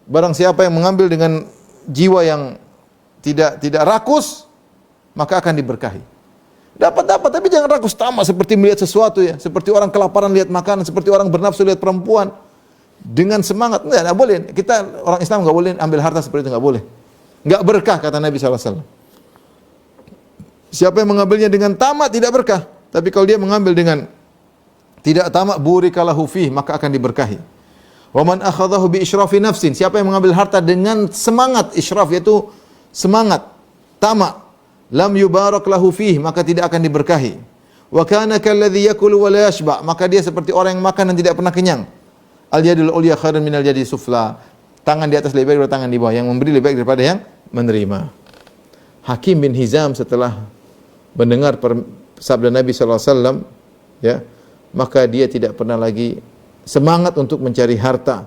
Barang siapa yang mengambil dengan jiwa yang tidak rakus, maka akan diberkahi. Dapat, tapi jangan rakus tamak seperti melihat sesuatu ya, seperti orang kelaparan lihat makanan, seperti orang bernafsu lihat perempuan. Dengan semangat, enggak boleh. Kita orang Islam enggak boleh ambil harta seperti itu, enggak boleh. Enggak berkah kata Nabi SAW. Siapa yang mengambilnya dengan tamak tidak berkah, tapi kalau dia mengambil dengan tidak tamak, burika lahu fih, maka akan diberkahi. Wa man akhadhahu bi israfi nafsin, siapa yang mengambil harta dengan semangat, israf yaitu semangat, tamak, lam yubarak lahu fih, maka tidak akan diberkahi. Wa kana kalladzi yakulu wa la yashba, maka dia seperti orang yang makan dan tidak pernah kenyang. Al yadul ulya khairun minal yadi sufla, tangan di atas lebih baik daripada tangan di bawah, yang memberi lebih baik daripada yang menerima. Hakim bin Hizam setelah mendengar sabda Nabi SAW, ya, maka dia tidak pernah lagi semangat untuk mencari harta.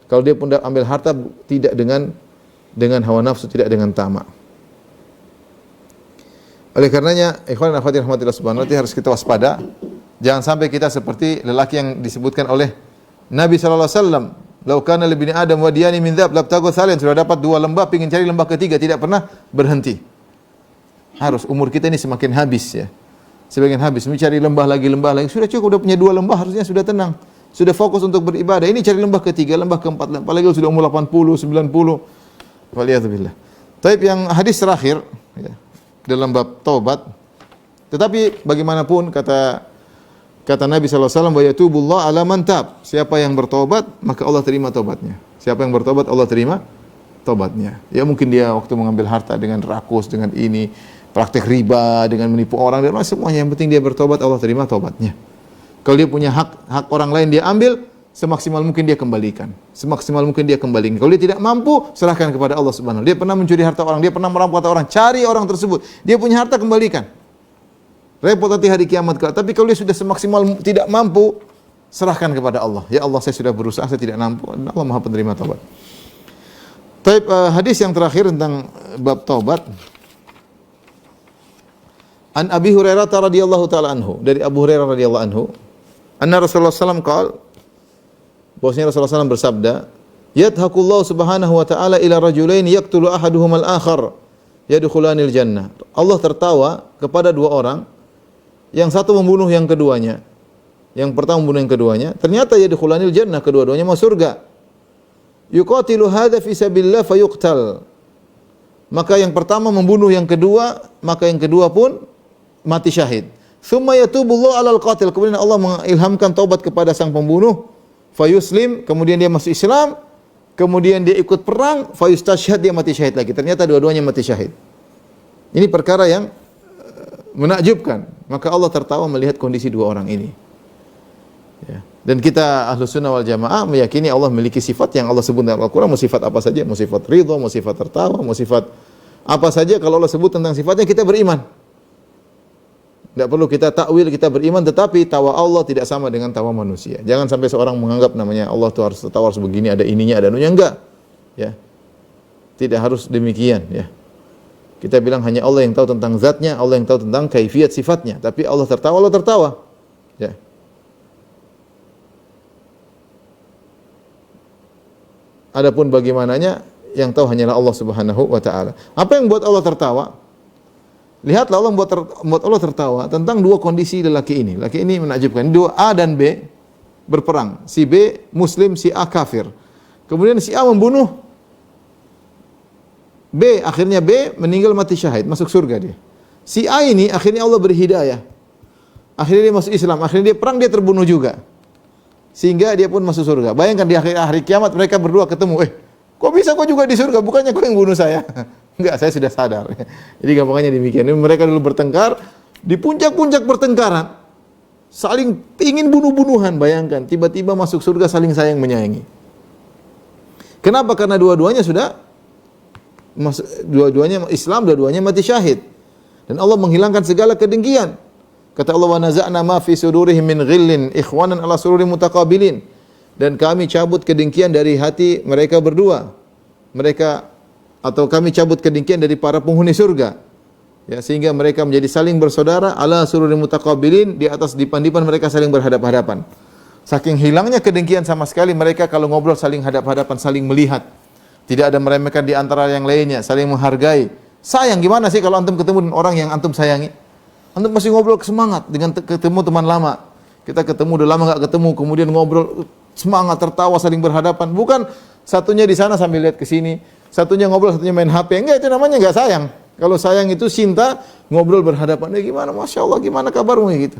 Kalau dia pun ambil harta tidak dengan hawa nafsu, tidak dengan tamak. Oleh karenanya, ikhwan dan akhwat rahmatillah subhanahu wa ta'ala, harus kita waspada Jangan sampai kita seperti lelaki yang disebutkan oleh Nabi sallallahu alaihi wasallam, "Lau kana li bani Adam wadiyani min dzab labtaghu thalian." Sudah dapat 2 lembah, pingin cari lembah ketiga, tidak pernah berhenti. Harus umur kita ini semakin habis ya. Sebagian habis mencari lembah lagi. Sudah cukup, udah punya 2 lembah, harusnya sudah tenang. Sudah fokus untuk beribadah. Ini cari lembah ketiga, lembah keempat, apalagi sudah umur 80, 90. Waliyadzubillah. Taib yang hadis terakhir ya, dalam bab taubat. Tetapi bagaimanapun kata Nabi sallallahu alaihi wasallam, "Wa yatubullah ala man tab." Siapa yang bertobat, maka Allah terima tobatnya. Siapa yang bertobat, Allah terima tobatnya. Ya mungkin dia waktu mengambil harta dengan rakus, dengan ini, praktek riba, dengan menipu orang, dan semuanya, yang penting dia bertobat, Allah terima tobatnya. Kalau dia punya hak orang lain dia ambil, semaksimal mungkin dia kembalikan. Semaksimal mungkin dia kembalikan. Kalau dia tidak mampu, serahkan kepada Allah Subhanahu wa taala. Dia pernah mencuri harta orang, dia pernah merampok harta orang, cari orang tersebut. Dia punya harta, kembalikan. Repot nanti hari kiamat kelak. Tapi kalau dia sudah semaksimal tidak mampu, serahkan kepada Allah. Ya Allah, saya sudah berusaha, saya tidak mampu. Allah Maha penerima taubat. Taib, hadis yang terakhir tentang bab taubat. An Abi Hurairah radhiyallahu taala anhu, dari Abu Hurairah radhiyallahu anhu, anna Rasulullah sallallahu alaihi wasallam qaal, bahwasanya Rasulullah SAW bersabda, "Yadhakullahu subhanahu wa ta'ala ila rajulain yaqtulu ahaduhum al-akhar yadkhulanil jannah." Allah tertawa kepada 2 orang, yang satu membunuh yang keduanya. Yang pertama membunuh yang keduanya, ternyata yadkhulanil jannah, kedua-duanya masuk surga. Yuqatilu hadza fi sabilillah fayuqtal. Maka yang pertama membunuh yang kedua, maka yang kedua pun mati syahid. Tsumma yatubullahu 'alal qatil. Kemudian Allah mengilhamkan taubat kepada sang pembunuh, fayuslim, kemudian dia masuk Islam, kemudian dia ikut perang, fayustashhad, dia mati syahid lagi. Ternyata dua-duanya mati syahid. Ini perkara yang menakjubkan. Maka Allah tertawa melihat kondisi 2 orang ini. Ya. Dan kita Ahlus Sunnah wal Jamaah meyakini Allah memiliki sifat yang Allah sebut dalam Al-Quran. Mau sifat apa saja, mau sifat ridha, mau sifat tertawa, mau sifat apa saja, kalau Allah sebut tentang sifatnya kita beriman. Tidak perlu kita takwil, kita beriman, tetapi tawa Allah tidak sama dengan tawa manusia. Jangan sampai seorang menganggap namanya Allah itu harus tertawa, harus begini, ada ininya, ada anunya, enggak. Ya. Tidak harus demikian, ya. Kita bilang hanya Allah yang tahu tentang zatnya, Allah yang tahu tentang kaifiyat sifatnya. Tapi Allah tertawa. Ya. Adapun bagaimananya, yang tahu hanyalah Allah Subhanahu wa taala. Apa yang buat Allah tertawa? Lihatlah Allah membuat Allah tertawa tentang 2 kondisi lelaki ini. Lelaki ini menakjubkan. 2 A dan B berperang. Si B muslim, si A kafir. Kemudian si A membunuh B, akhirnya B meninggal mati syahid, masuk surga dia. Si A ini akhirnya Allah beri hidayah. Akhirnya dia masuk Islam, akhirnya dia perang, dia terbunuh juga. Sehingga dia pun masuk surga. Bayangkan di akhir hari kiamat mereka berdua ketemu, kok bisa kau juga di surga? Bukannya kau yang bunuh saya? Enggak, saya sudah sadar. Jadi gampangnya demikian. Mereka dulu bertengkar, di puncak-puncak pertengkaran, saling ingin bunuh-bunuhan. Bayangkan, tiba-tiba masuk surga saling sayang menyayangi. Kenapa? Karena dua-duanya sudah dua-duanya Islam, dua-duanya mati syahid. Dan Allah menghilangkan segala kedengkian. Kata Allah, "Wa naza'na ma fi sudurihim min ghillin ikhwanan ala sururin mutaqabilin." Dan kami cabut kedengkian dari hati mereka berdua. Kami cabut kedengkian dari para penghuni surga. Ya, sehingga mereka menjadi saling bersaudara ala sururin mutaqabilin, di atas dipan-dipan mereka saling berhadap-hadapan. Saking hilangnya kedengkian sama sekali, mereka kalau ngobrol saling hadap-hadapan, saling melihat. Tidak ada meremehkan di antara yang lainnya, saling menghargai. Sayang, gimana sih kalau antum ketemu dengan orang yang antum sayangi? Antum masih ngobrol semangat dengan ketemu teman lama. Kita ketemu, udah lama enggak ketemu, kemudian ngobrol semangat, tertawa, saling berhadapan. Bukan satunya di sana sambil lihat ke sini, satunya ngobrol, satunya main HP. Enggak, itu namanya enggak sayang. Kalau sayang itu cinta, ngobrol berhadapan. Gimana, Masya Allah, gimana kabarmu? Gitu.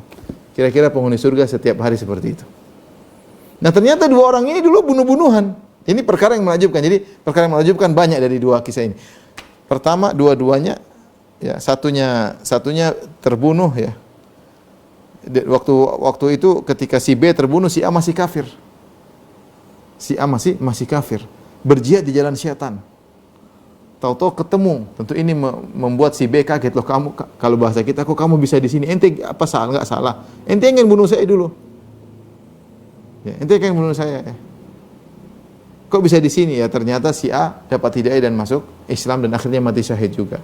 Kira-kira penghuni surga setiap hari seperti itu. Nah, ternyata 2 orang ini dulu bunuh-bunuhan. Ini perkara yang menakjubkan. Jadi perkara yang menakjubkan banyak dari 2 kisah ini. Pertama, dua-duanya, ya, satunya terbunuh, ya. Waktu itu ketika si B terbunuh, si A masih kafir. Si A masih kafir, berjihad di jalan syaitan. Tahu-tahu ketemu. Tentu ini membuat si B kaget. Loh, kamu, kalau bahasa kita, kok kamu bisa di sini? Ente apa salah? Enggak salah. Ente ingin bunuh saya dulu. Ya, ente ingin bunuh saya. Ya. Kok bisa di sini? Ya, ternyata si A dapat hidayah dan masuk Islam dan akhirnya mati syahid juga.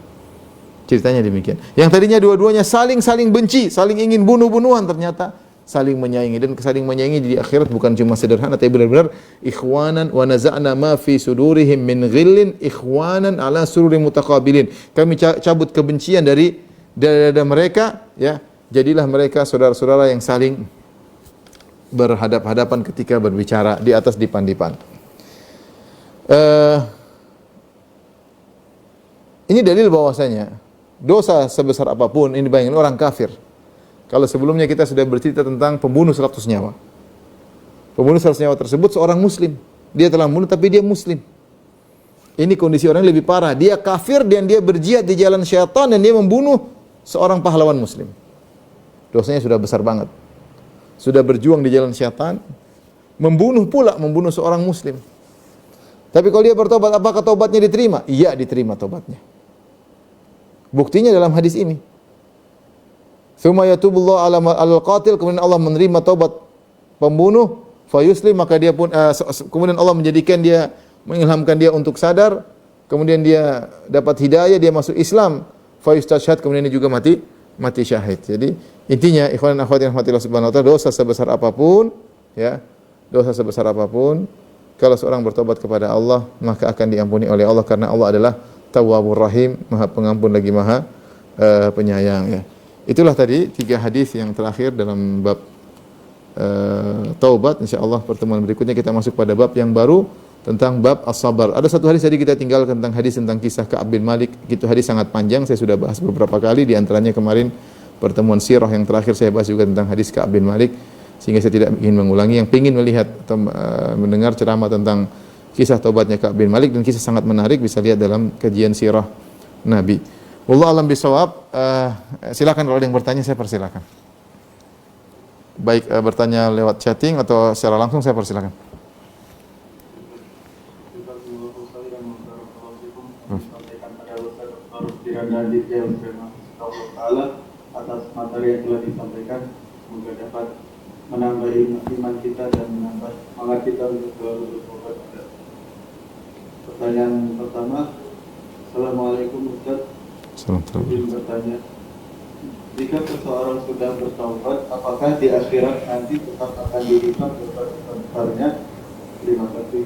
Ceritanya demikian. Yang tadinya dua-duanya saling benci, saling ingin bunuh-bunuhan, ternyata saling menyayangi, dan saling menyayangi di akhirat bukan cuma sederhana tapi benar-benar ikhwanan wa naza'na ma fi sudurihim min ghillin ikhwanan ala sururin mutaqabilin. Kami cabut kebencian dari dada mereka, ya. Jadilah mereka saudara-saudara yang saling berhadap-hadapan ketika berbicara di atas dipan-dipan. Ini dalil bahwasanya dosa sebesar apapun, ini bayangin orang kafir. Kalau sebelumnya kita sudah bercerita tentang pembunuh 100 nyawa. Pembunuh 100 nyawa tersebut seorang muslim. Dia telah membunuh tapi dia muslim. Ini kondisi orang yang lebih parah. Dia kafir dan dia berjihad di jalan syaitan dan dia membunuh seorang pahlawan muslim. Dosanya sudah besar banget. Sudah berjuang di jalan syaitan, membunuh seorang muslim. Tapi kalau dia bertobat, apakah tobatnya diterima? Iya, diterima tobatnya. Buktinya dalam hadis ini. Tsumma yatubullahu 'alal qatil, kemudian Allah menerima taubat pembunuh, fayuslim, maka dia pun kemudian Allah menjadikan dia, mengilhamkan dia untuk sadar, kemudian dia dapat hidayah, dia masuk Islam, fayustashhad, kemudian dia juga mati syahid. Jadi intinya ikhwan dan akhwat yang rahmatillah subhanahu wa ta'ala, dosa sebesar apapun, ya, dosa sebesar apapun, kalau seorang bertobat kepada Allah, maka akan diampuni oleh Allah karena Allah adalah Tawwabur Rahim, Maha Pengampun lagi Maha Penyayang, ya. Itulah tadi 3 hadis yang terakhir dalam bab taubat. Insyaallah pertemuan berikutnya kita masuk pada bab yang baru tentang bab as-sabar. Ada satu hadis tadi kita tinggal tentang hadis tentang kisah Ka'ab bin Malik. Itu hadis sangat panjang, saya sudah bahas beberapa kali, di antaranya kemarin pertemuan sirah yang terakhir saya bahas juga tentang hadis Ka'ab bin Malik, sehingga saya tidak ingin mengulangi. Yang ingin melihat atau mendengar ceramah tentang kisah taubatnya Ka'ab bin Malik dan kisah sangat menarik bisa lihat dalam kajian sirah Nabi. Wallahu a'lam bishawab. Silakan kalau ada yang bertanya, saya persilakan. Baik bertanya lewat chatting atau secara langsung, saya persilakan. Atas materi yang telah disampaikan, semoga dapat menambah iman kita dan menambah semangat kita untuk selalu bertobat. Pertanyaan pertama, Assalamualaikum Ustaz. Izin bertanya, jika seseorang sudah bertaubat, apakah di akhirat nanti tetap akan dilipat dosa-dosanya? Terima kasih.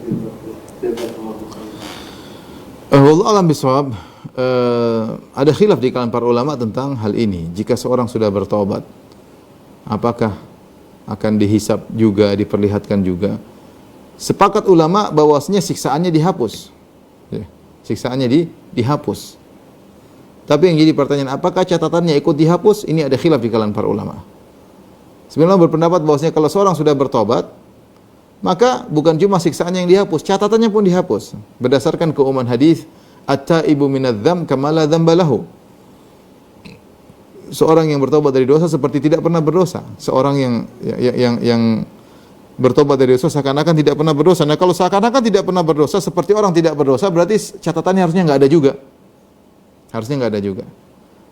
Wallahu a'lam bishawab. Ada khilaf di kalangan para ulama tentang hal ini. Jika seorang sudah bertaubat, apakah akan dihisab juga, diperlihatkan juga? Sepakat ulama bahwasanya siksaannya dihapus. Ya, siksaannya dihapus. Tapi yang jadi pertanyaan, apakah catatannya ikut dihapus? Ini ada khilaf di kalangan para ulama. Sebenarnya berpendapat bahwasanya kalau seorang sudah bertobat, maka bukan cuma siksaannya yang dihapus, catatannya pun dihapus. Berdasarkan keumuman hadis, at-taibu minadz-dzam kama la dzamba lahu. Seorang yang bertobat dari dosa seperti tidak pernah berdosa. Seorang yang bertobat dari dosa seakan-akan tidak pernah berdosa. Nah, kalau seakan-akan tidak pernah berdosa seperti orang tidak berdosa, berarti catatannya harusnya enggak ada juga. Harusnya enggak ada juga.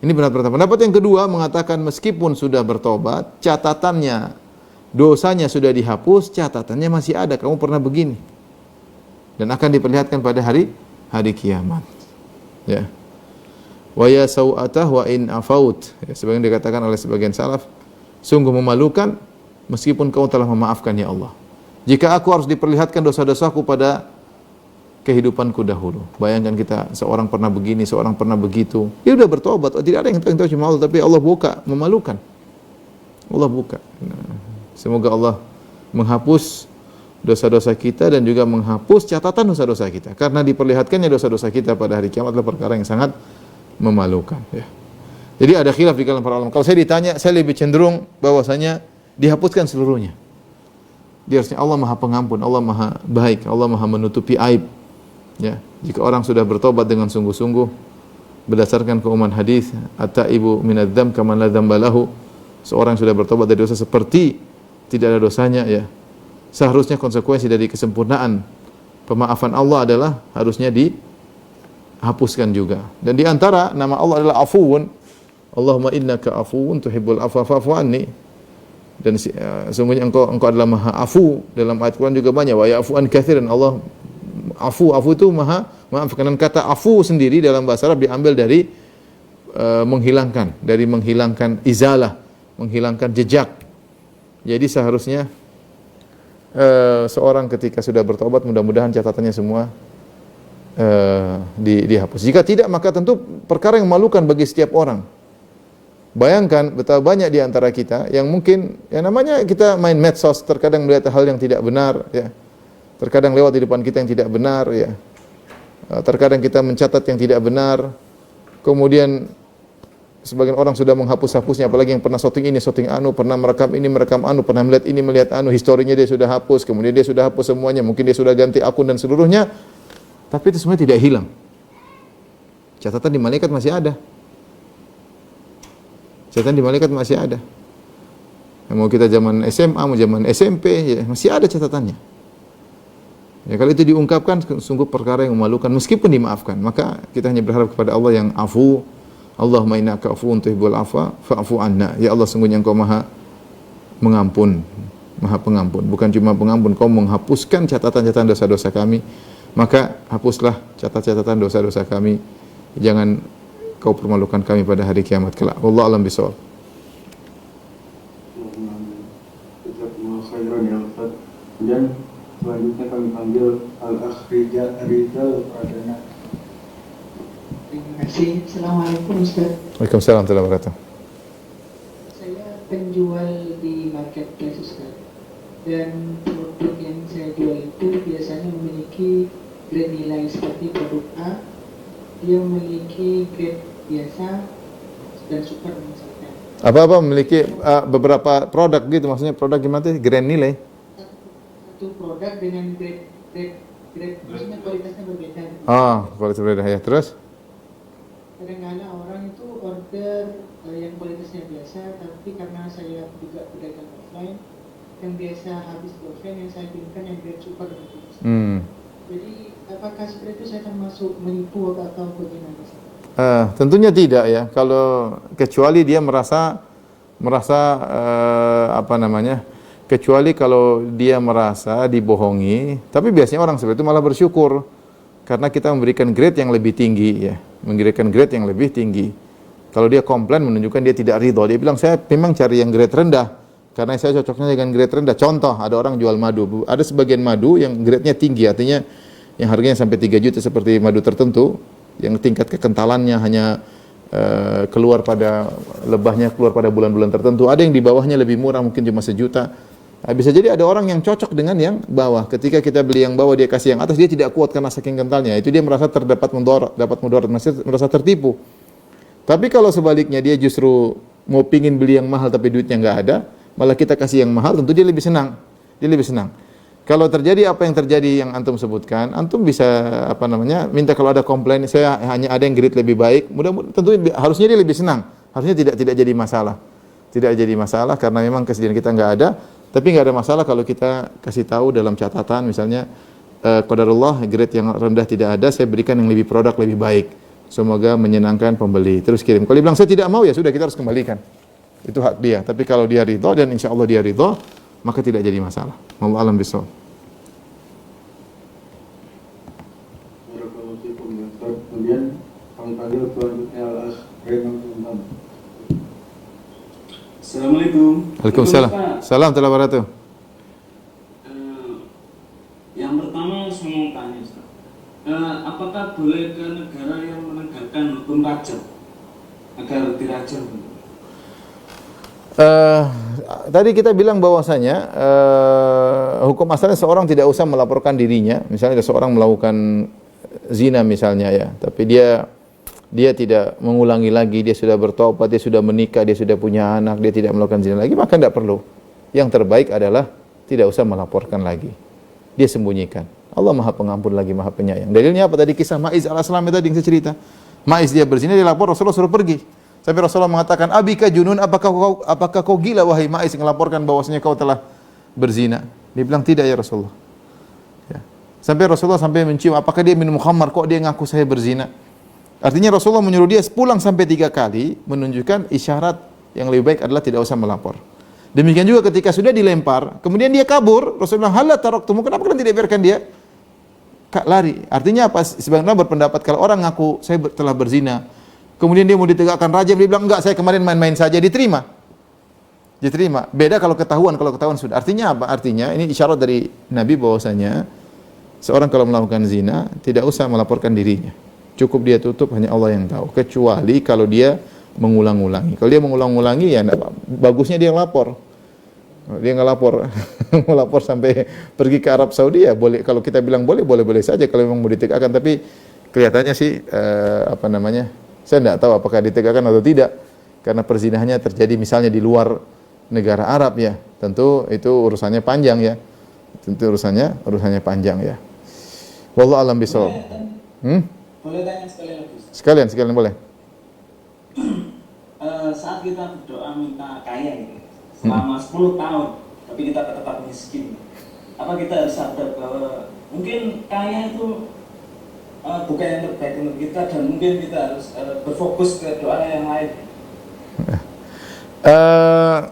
Ini pendapat pertama. Pendapat yang kedua mengatakan meskipun sudah bertobat, catatannya, dosanya sudah dihapus, catatannya masih ada. Kamu pernah begini. Dan akan diperlihatkan pada hari kiamat. Ya. Wa ya sau'atah wa in afaut. Ya, sebagaimana dikatakan oleh sebagian salaf, sungguh memalukan meskipun kau telah memaafkan ya Allah. Jika aku harus diperlihatkan dosa-dosaku pada kehidupanku dahulu. Bayangkan kita, seorang pernah begini, seorang pernah begitu. Dia sudah bertobat, tidak ada yang tahu cuma Allah, tapi Allah buka, memalukan. Allah buka. Nah, semoga Allah menghapus dosa-dosa kita dan juga menghapus catatan dosa-dosa kita. Karena diperlihatkannya dosa-dosa kita pada hari kiamat adalah perkara yang sangat memalukan. Ya. Jadi ada khilaf di kalangan para ulama. Kalau saya ditanya, saya lebih cenderung bahwasanya dihapuskan seluruhnya. Dia harusnya Allah Maha Pengampun, Allah Maha Baik, Allah Maha menutupi aib. Ya, jika orang sudah bertobat dengan sungguh-sungguh berdasarkan keumuman hadis, at-taibu minadz-dzam kama la dzamba lahu. Seorang sudah bertobat dari dosa seperti tidak ada dosanya, ya. Seharusnya konsekuensi dari kesempurnaan pemaafan Allah adalah harusnya dihapuskan juga. Dan di antara nama Allah adalah Afuwun. Allahumma innaka afuwun tuhibbul afwa fa'fu anni. Dan sesungguhnya engkau adalah Maha Afu. Dalam ayat Quran juga banyak wa ya'fu an katsiran. Allah afu itu maha maafkan. Dan kata afu sendiri dalam bahasa Arab diambil dari menghilangkan izalah, menghilangkan jejak. Jadi seharusnya seorang ketika sudah bertobat, mudah-mudahan catatannya semua dihapus. Jika tidak, maka tentu perkara yang memalukan bagi setiap orang. Bayangkan betapa banyak di antara kita yang mungkin, yang namanya kita main medsos, terkadang melihat hal yang tidak benar, ya. Terkadang lewat di depan kita yang tidak benar, ya. Terkadang kita mencatat yang tidak benar. Kemudian sebagian orang sudah menghapus-hapusnya, apalagi yang pernah syuting ini, syuting anu, pernah merekam ini, merekam anu, pernah melihat ini, melihat anu, historinya dia sudah hapus, kemudian dia sudah hapus semuanya, mungkin dia sudah ganti akun dan seluruhnya. Tapi itu semuanya tidak hilang. Catatan di malaikat masih ada. Catatan di malaikat masih ada. Mau kita zaman SMA, mau zaman SMP, ya masih ada catatannya. Ya, kalau itu diungkapkan, sungguh perkara yang memalukan, meskipun dimaafkan. Maka kita hanya berharap kepada Allah yang afu. Allahumma innaka afuwun tuhibbul afwa fa'fu anna. Ya Allah, sungguhnya Engkau Maha mengampun, Maha pengampun. Bukan cuma pengampun, Kau menghapuskan catatan-catatan dosa-dosa kami. Maka hapuslah catatan dosa-dosa kami. Jangan Kau permalukan kami pada hari kiamat kelak. Wallahu a'lam bishawab. Dan selanjutnya kami panggil Al-Akh Rizal Pradana. Terima kasih. Assalamualaikum Ustaz. Waalaikumsalam warahmatullahi wabarakatuh. Saya penjual di marketplace Ustaz. Dan produk yang saya jual itu biasanya memiliki grade nilai seperti produk A. Dia memiliki grade biasa dan super misalkan. Apa-apa memiliki beberapa produk gitu, maksudnya produk gimana tuh? Grand nilai. Satu produk dengan grade maksudnya kualitasnya berbeda. Kualitas berbeda ya. Terus? Kadang-kadang orang itu order yang kualitasnya biasa, tapi karena saya juga pedagang offline, yang biasa habis di offline, yang saya kirimkan yang grade super gitu. Jadi apakah seperti itu saya termasuk menipu atau bagaimana? Tentunya tidak ya. Kalau kecuali dia merasa kecuali kalau dia merasa dibohongi. Tapi biasanya orang seperti itu malah bersyukur karena kita memberikan grade yang lebih tinggi ya, memberikan grade yang lebih tinggi. Kalau dia komplain menunjukkan dia tidak ridho, dia bilang saya memang cari yang grade rendah karena saya cocoknya dengan grade rendah. Contoh, ada orang jual madu, ada sebagian madu yang grade-nya tinggi, artinya yang harganya sampai 3 juta seperti madu tertentu, yang tingkat kekentalannya hanya keluar pada lebahnya keluar pada bulan-bulan tertentu. Ada yang di bawahnya lebih murah, mungkin cuma 1 juta. Bisa jadi ada orang yang cocok dengan yang bawah. Ketika kita beli yang bawah, dia kasih yang atas, dia tidak kuat karena saking kentalnya. Itu dia merasa dapat mudarat, merasa tertipu. Tapi kalau sebaliknya dia justru mau pingin beli yang mahal tapi duitnya nggak ada, malah kita kasih yang mahal, tentu dia lebih senang. Dia lebih senang. Kalau terjadi apa yang terjadi yang antum sebutkan, antum bisa minta kalau ada komplain, saya hanya ada yang grade lebih baik. Mudah-mudahan tentu harusnya dia lebih senang. Harusnya tidak jadi masalah. Tidak jadi masalah karena memang kesedihan kita nggak ada. Tapi nggak ada masalah kalau kita kasih tahu dalam catatan, misalnya qadarullah grade yang rendah tidak ada, saya berikan yang lebih produk lebih baik. Semoga menyenangkan pembeli. Terus kirim. Kalau dia bilang saya tidak mau, ya sudah, kita harus kembalikan. Itu hak dia. Tapi kalau dia ridho dan insya Allah dia ridho, maka tidak jadi masalah. Wallahu a'lam bishawab. Kemudian kami panggil selanjutnya Al-Akh Raymond Umam. Assalamualaikum. Waalaikumsalam. Salam warahmatullahi wabarakatuh. Yang pertama saya mau tanya, Ustaz. Apakah boleh ke negara yang menegakkan hukum rajam agar dirajam? Tadi kita bilang bahwasanya hukum asalnya seorang tidak usah melaporkan dirinya. Misalnya ada seorang melakukan zina misalnya ya, tapi dia tidak mengulangi lagi, dia sudah bertobat, dia sudah menikah, dia sudah punya anak, dia tidak melakukan zina lagi, maka tidak perlu. Yang terbaik adalah tidak usah melaporkan lagi. Dia sembunyikan. Allah Maha Pengampun lagi Maha Penyayang. Dalilnya apa tadi? Kisah Ma'iz al-Aslam tadi yang saya cerita. Ma'iz dia berzina, dia lapor, Rasulullah suruh pergi. Sampai Rasulullah mengatakan, "Abika junun, apakah kau gila wahai Ma'iz melaporkan bahwasanya kau telah berzina?" Dia bilang, "Tidak ya Rasulullah." Ya. Sampai Rasulullah mencium, apakah dia minum khamar, kok dia ngaku saya berzina? Artinya Rasulullah menyuruh dia pulang sampai 3 kali, menunjukkan isyarat yang lebih baik adalah tidak usah melapor. Demikian juga ketika sudah dilempar, kemudian dia kabur, Rasulullah, "Halla taraktumu, kenapa kalian tidak biarkan dia lari?" Artinya apa? Sebagian orang berpendapat kalau orang ngaku saya telah berzina, kemudian dia mau ditegakkan rajam, dia bilang, "Enggak, saya kemarin main-main saja," diterima. diterima. Beda kalau ketahuan sudah. Artinya apa? Artinya ini isyarat dari Nabi bahwasanya seorang kalau melakukan zina tidak usah melaporkan dirinya. Cukup dia tutup, hanya Allah yang tahu. Kecuali kalau dia mengulang-ulangi. Kalau dia mengulang-ulangi ya bagusnya dia lapor. Dia nggak lapor, melapor sampai pergi ke Arab Saudi ya boleh. Kalau kita bilang boleh saja kalau memang mau ditegakkan. Tapi kelihatannya sih saya tidak tahu apakah ditegakkan atau tidak. Karena perzinahannya terjadi misalnya di luar negara Arab ya. Tentu itu urusannya panjang ya. Tentu urusannya panjang ya. Wallahu a'lam bishawab. Boleh tanya sekali lagi? Sekalian boleh. Saat kita berdoa minta kaya gitu, selama 10 tahun, tapi kita tetap miskin, apa kita harus sadar bahwa mungkin kaya itu bukan yang terbaik untuk kita, dan mungkin kita harus berfokus ke doa yang lain?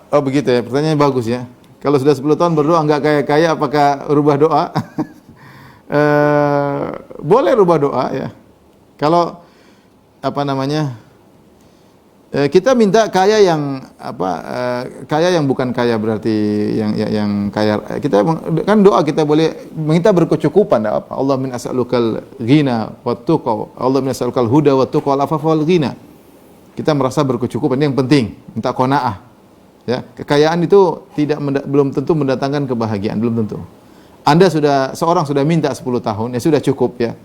Oh begitu ya, pertanyaannya bagus ya. Kalau sudah 10 tahun berdoa nggak kaya-kaya, apakah rubah doa? Boleh rubah doa ya. Kalau kita minta kaya yang kaya yang bukan kaya berarti yang kaya. Kita kan doa kita boleh minta berkecukupan. Allah min as'alukal ghina wat tuqa. Allah min as'alukal huda wat tuqa wal afafa wal ghina. Kita merasa berkecukupan, ini yang penting, minta qanaah. Ya, kekayaan itu belum tentu mendatangkan kebahagiaan, belum tentu. Seorang sudah minta 10 tahun, ya sudah cukup ya.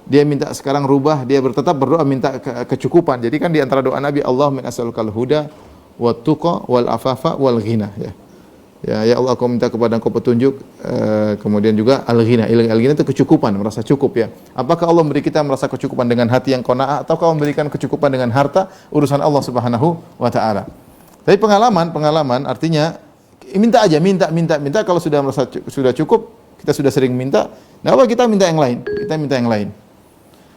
Dia minta sekarang rubah, dia tetap berdoa minta kecukupan. Jadi kan di antara doa Nabi, Allah min as'alukal huda wat tuqa wal afafa wal ghina ya. Ya Allah, aku minta kepada Engkau petunjuk, kemudian juga al-ghina. Al-ghina itu kecukupan, merasa cukup ya. Apakah Allah memberi kita merasa kecukupan dengan hati yang qanaah, atau Allah memberikan kecukupan dengan harta, urusan Allah Subhanahu wa taala. Tapi pengalaman artinya minta aja, minta kalau sudah merasa sudah cukup, kita sudah sering minta, nah Allah kita minta yang lain.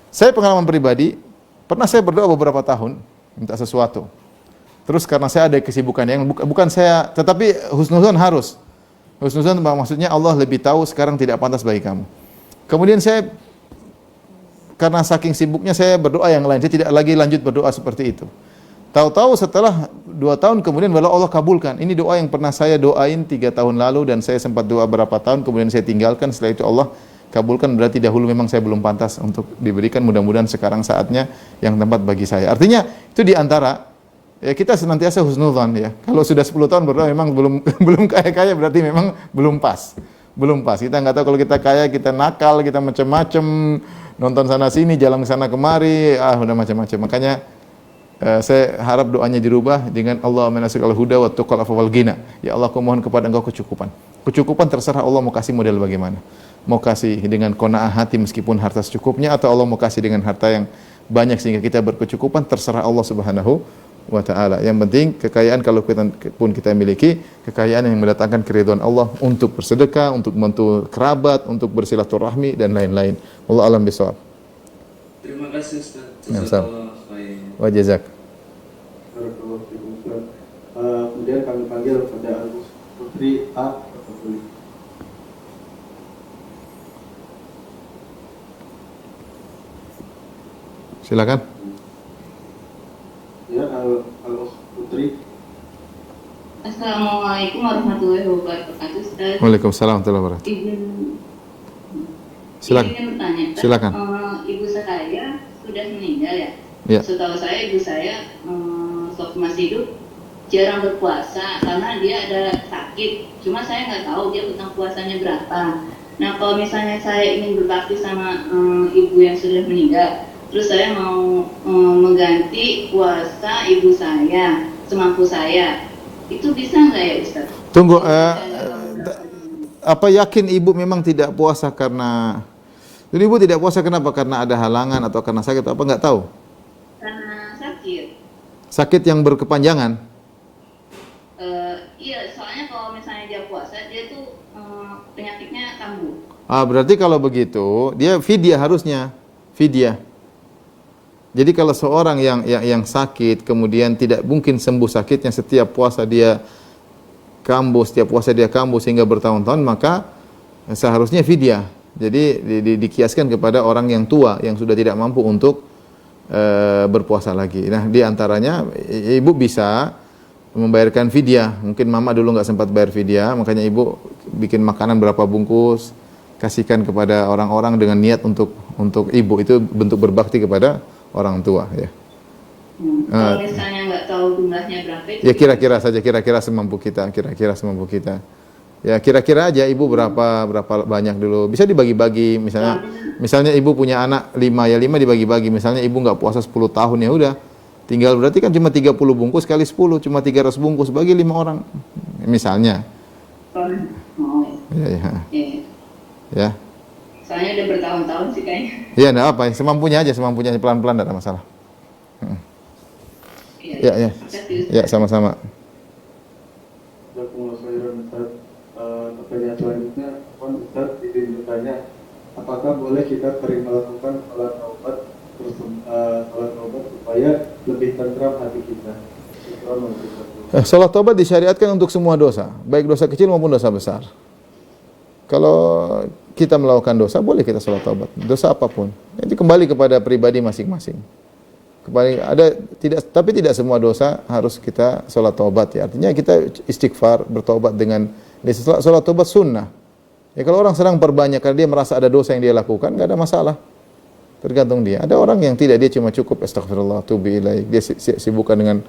Saya pengalaman pribadi, pernah saya berdoa beberapa tahun minta sesuatu. Terus karena saya ada kesibukan yang bukan saya, tetapi husnuzon harus. Husnuzon maksudnya Allah lebih tahu sekarang tidak pantas bagi kamu. Kemudian saya karena saking sibuknya saya berdoa yang lain, saya tidak lagi lanjut berdoa seperti itu. Tahu-tahu setelah 2 tahun kemudian baru Allah kabulkan. Ini doa yang pernah saya doain 3 tahun lalu dan saya sempat doa berapa tahun kemudian saya tinggalkan, setelah itu Allah kabulkan, berarti dahulu memang saya belum pantas untuk diberikan, mudah-mudahan sekarang saatnya yang tepat bagi saya. Artinya itu di antara ya kita senantiasa husnudzon ya. Kalau sudah 10 tahun berdoa memang belum kaya-kaya, berarti memang belum pas. Kita nggak tahu kalau kita kaya, kita nakal, kita macam-macam, nonton sana sini, jalan sana kemari, udah macam-macam. Makanya saya harap doanya dirubah dengan Allah manasik al-huda wa tuqal afwal ghina. Ya Allah, aku mohon kepada Engkau kecukupan. Kecukupan terserah Allah mau kasih model bagaimana. Mau kasih dengan qanaah hati meskipun harta secukupnya, atau Allah mau kasih dengan harta yang banyak sehingga kita berkecukupan, terserah Allah Subhanahu wa ta'ala. Yang penting kekayaan kalau kita miliki, kekayaan yang mendatangkan keridhaan Allah untuk bersedekah, untuk membantu kerabat, untuk bersilaturahmi dan lain-lain. Allah alam bisawab. Terima kasih Ustaz. Wa jazak. Kemudian kami panggil pada Agus Putri A. Silakan. Ya, Agus Putri. Assalamualaikum warahmatullahi wabarakatuh. Ustaz. Waalaikumsalam warahmatullahi wabarakatuh. Silakan. Ingin bertanya. Silakan. Ibu saya sudah meninggal ya. Ya. Setahu saya ibu saya waktu masih hidup jarang berpuasa karena dia ada sakit. Cuma saya nggak tahu dia utang puasanya berapa. Nah kalau misalnya saya ingin berbakti sama ibu yang sudah meninggal, terus saya mau mengganti puasa ibu saya semampu saya, itu bisa nggak ya Ustaz? Tunggu, apa yakin ibu memang tidak puasa karena ibu tidak puasa kenapa? Karena ada halangan atau karena sakit atau apa, nggak tahu? Karena sakit. Sakit yang berkepanjangan? Iya, soalnya kalau misalnya dia puasa, dia tuh penyakitnya kambuh. Berarti kalau begitu, dia fidyah harusnya. Fidyah. Jadi kalau seorang yang sakit, kemudian tidak mungkin sembuh sakitnya, setiap puasa dia kambuh, sehingga bertahun-tahun, maka seharusnya fidyah. Jadi dikiaskan kepada orang yang tua, yang sudah tidak mampu untuk berpuasa lagi. Nah, di antaranya ibu bisa membayarkan fidyah. Mungkin mama dulu nggak sempat bayar fidyah, makanya ibu bikin makanan berapa bungkus, kasihkan kepada orang-orang dengan niat untuk ibu. Itu bentuk berbakti kepada orang tua, ya. Kalau misalnya nggak tahu jumlahnya berapa itu Ya kira-kira saja, kira-kira semampu kita, Ya kira-kira aja ibu berapa banyak dulu. Bisa dibagi-bagi, misalnya ibu punya anak 5, ya 5 dibagi-bagi. Misalnya ibu nggak puasa 10 tahun, ya udah. Tinggal berarti kan cuma 30 bungkus kali 10, cuma 300 bungkus bagi 5 orang. Misalnya. Ya. Ya. Soalnya udah bertahun-tahun sih kayaknya. Ya enggak apa, semampunya aja, pelan-pelan enggak ada masalah. Ya. Ya, sama-sama. Pertanyaan selanjutnya, Ustaz izin bertanya, apakah boleh kita sering melakukan sholat taubat supaya lebih tentram hati kita? Salat taubat disyariatkan untuk semua dosa, baik dosa kecil maupun dosa besar. Kalau kita melakukan dosa, boleh kita salat taubat, dosa apapun. Itu kembali kepada pribadi masing-masing. Tapi tidak semua dosa harus kita salat taubat, ya. Artinya kita istighfar, bertaubat dengan salat taubat sunnah. Ya kalau orang sedang perbanyak karena dia merasa ada dosa yang dia lakukan, enggak ada masalah. Tergantung dia. Ada orang yang tidak, dia cuma cukup astagfirullah, tubi ilaik. Dia sibukkan dengan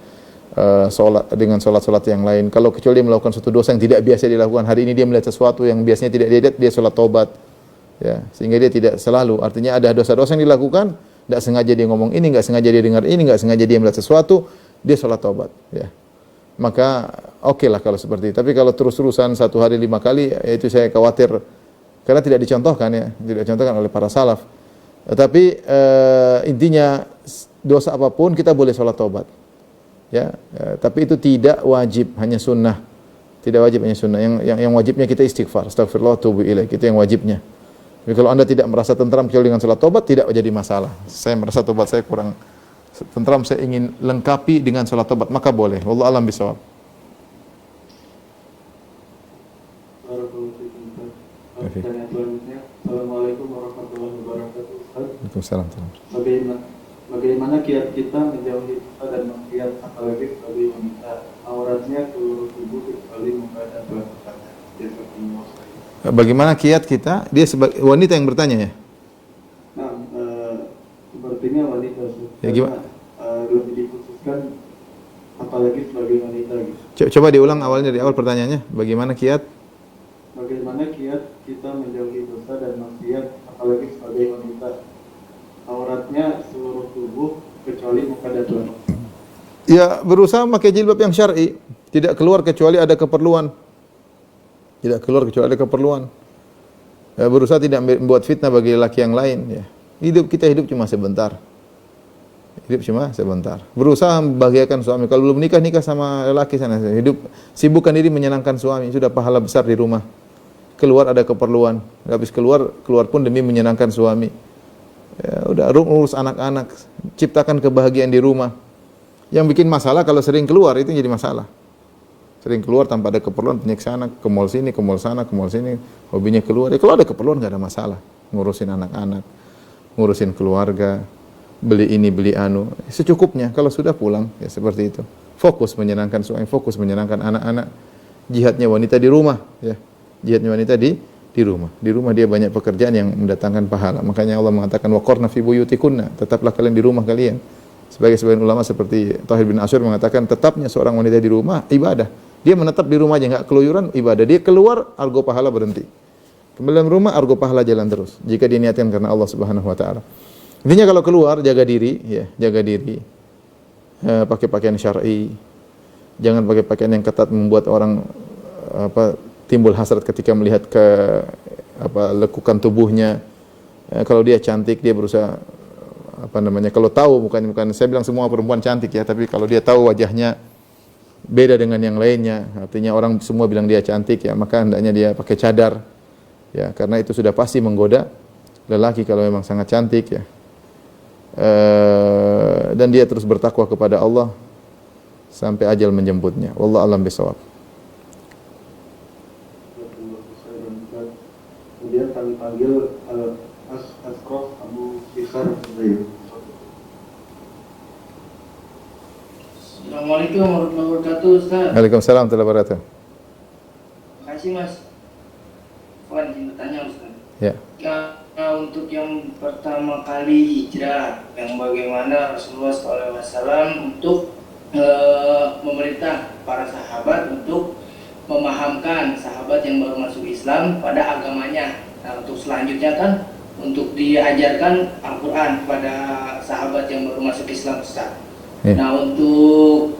salat yang lain. Kalau kecuali dia melakukan suatu dosa yang tidak biasa dilakukan, hari ini dia melihat sesuatu yang biasanya tidak dia lihat, dia salat taubat. Ya, sehingga dia tidak selalu. Artinya ada dosa-dosa yang dilakukan, tidak sengaja dia ngomong ini, enggak sengaja dia dengar ini, enggak sengaja dia melihat sesuatu, dia salat taubat, ya. Maka oke lah kalau seperti itu. Tapi kalau terus-terusan 1 hari 5 kali, itu saya khawatir karena tidak dicontohkan, ya, tidak dicontohkan oleh para salaf. Tapi intinya dosa apapun kita boleh salat taubat. Ya, tapi itu tidak wajib, hanya sunnah. Tidak wajib, hanya sunnah. Yang wajibnya kita istighfar, astagfirullah, tubu ilaik, itu yang wajibnya. Jadi kalau Anda tidak merasa tentram kecuali dengan salat taubat, tidak jadi masalah. Saya merasa taubat saya kurang tentram, saya ingin lengkapi dengan salat taubat, maka boleh. Wallahu a'lam bishawab. Pertanyaan selanjutnya, Assalamualaikum warahmatullahi wabarakatuh. Waalaikumsalam. Bagaimana kiat kita menjauhi dosa dan maksiat, apalagi sebagai wanita, auratnya seluruh tubuh kecuali muka dan belakangnya. Bagaimana kiat kita? Dia sebagai wanita yang bertanya, ya? Nah, sepertinya wanita. Ya, gimana? Lebih dikhususkan apalagi sebagai wanita gitu. Coba diulang awalnya, dari awal pertanyaannya. Bagaimana kiat kita menjauhi dosa dan maksiat, apalagi sebagai wanita, auratnya seluruh tubuh kecuali muka dan belakang. Ya, berusaha memakai jilbab yang syar'i, tidak keluar kecuali ada keperluan. Ya, berusaha tidak membuat fitnah bagi laki yang lain, ya. Kita hidup cuma sebentar. Berusaha membahagiakan suami. Kalau belum nikah sama lelaki sana. Sibukkan diri menyenangkan suami, sudah pahala besar di rumah. Keluar ada keperluan, habis keluar pun demi menyenangkan suami. Ya, udah urus anak-anak, ciptakan kebahagiaan di rumah. Yang bikin masalah kalau sering keluar, itu jadi masalah. Sering keluar tanpa ada keperluan, penyiksa anak, ke mall sini, ke mall sana, ke mall sini, hobinya keluar. Ya, kalau ada keperluan enggak ada masalah. Ngurusin anak-anak, ngurusin keluarga, beli ini, beli anu, secukupnya. Kalau sudah pulang, ya seperti itu. Fokus menyenangkan suami, fokus menyenangkan anak-anak. Jihadnya wanita di rumah, ya. Jihadnya wanita di rumah. Di rumah dia banyak pekerjaan yang mendatangkan pahala. Makanya Allah mengatakan waqarna fi buyutikunna, tetaplah kalian di rumah kalian. Sebagian ulama seperti Thahir bin Asyur mengatakan tetapnya seorang wanita di rumah ibadah. Dia menetap di rumah aja, enggak keluyuran, ibadah. Dia keluar, argo pahala berhenti. Kembali dalam rumah, argo pahala jalan terus. Jika diniatkan karena Allah Subhanahu wa taala. Intinya kalau keluar jaga diri, ya, jaga diri. Pakai pakaian syar'i. Jangan pakai pakaian yang ketat membuat orang timbul hasrat ketika melihat lekukan tubuhnya. Kalau dia cantik, dia berusaha kalau tahu bukan saya bilang semua perempuan cantik, ya, tapi kalau dia tahu wajahnya beda dengan yang lainnya, artinya orang semua bilang dia cantik, ya, maka hendaknya dia pakai cadar, ya, karena itu sudah pasti menggoda lelaki kalau memang sangat cantik, ya. Dan dia terus bertakwa kepada Allah sampai ajal menjemputnya. Wallahu a'lam bishawab. Kemudian kami panggil Asqaf Abu Bisar. Assalamualaikum warahmatullahi wabarakatuh, Ustaz. Waalaikumsalam warahmatullahi wabarakatuh. Terima kasih, Mas. Wan, izin bertanya, Ustaz. Ya. Untuk yang pertama kali hijrah, yang bagaimana Rasulullah SAW untuk memerintah para sahabat untuk memahamkan sahabat yang baru masuk Islam pada agamanya. Nah, untuk selanjutnya kan untuk diajarkan Al-Quran kepada sahabat yang baru masuk Islam, Ustaz. Ya. Nah, untuk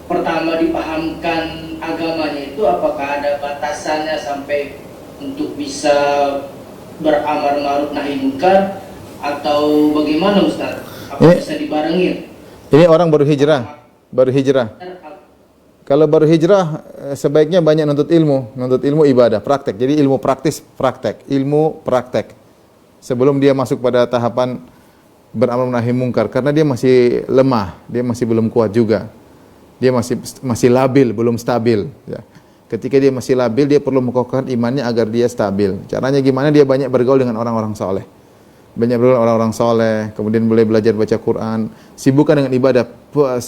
pertama dipahamkan agamanya itu apakah ada batasannya sampai untuk bisa beramar ma'ruf nahi munkar atau bagaimana, Ustaz? Apa bisa dibarengin? Ini orang baru hijrah. Kalau baru hijrah sebaiknya banyak nuntut ilmu ibadah, praktek. Jadi ilmu praktis, ilmu praktek. Sebelum dia masuk pada tahapan beramar nahi munkar, karena dia masih lemah, dia masih belum kuat juga. Dia masih labil, belum stabil, ya. Ketika dia masih labil, dia perlu mengokohkan imannya agar dia stabil. Caranya gimana? Dia banyak bergaul dengan orang-orang soleh. Banyak bergaul dengan orang-orang soleh, kemudian boleh belajar baca Quran, sibukkan dengan ibadah,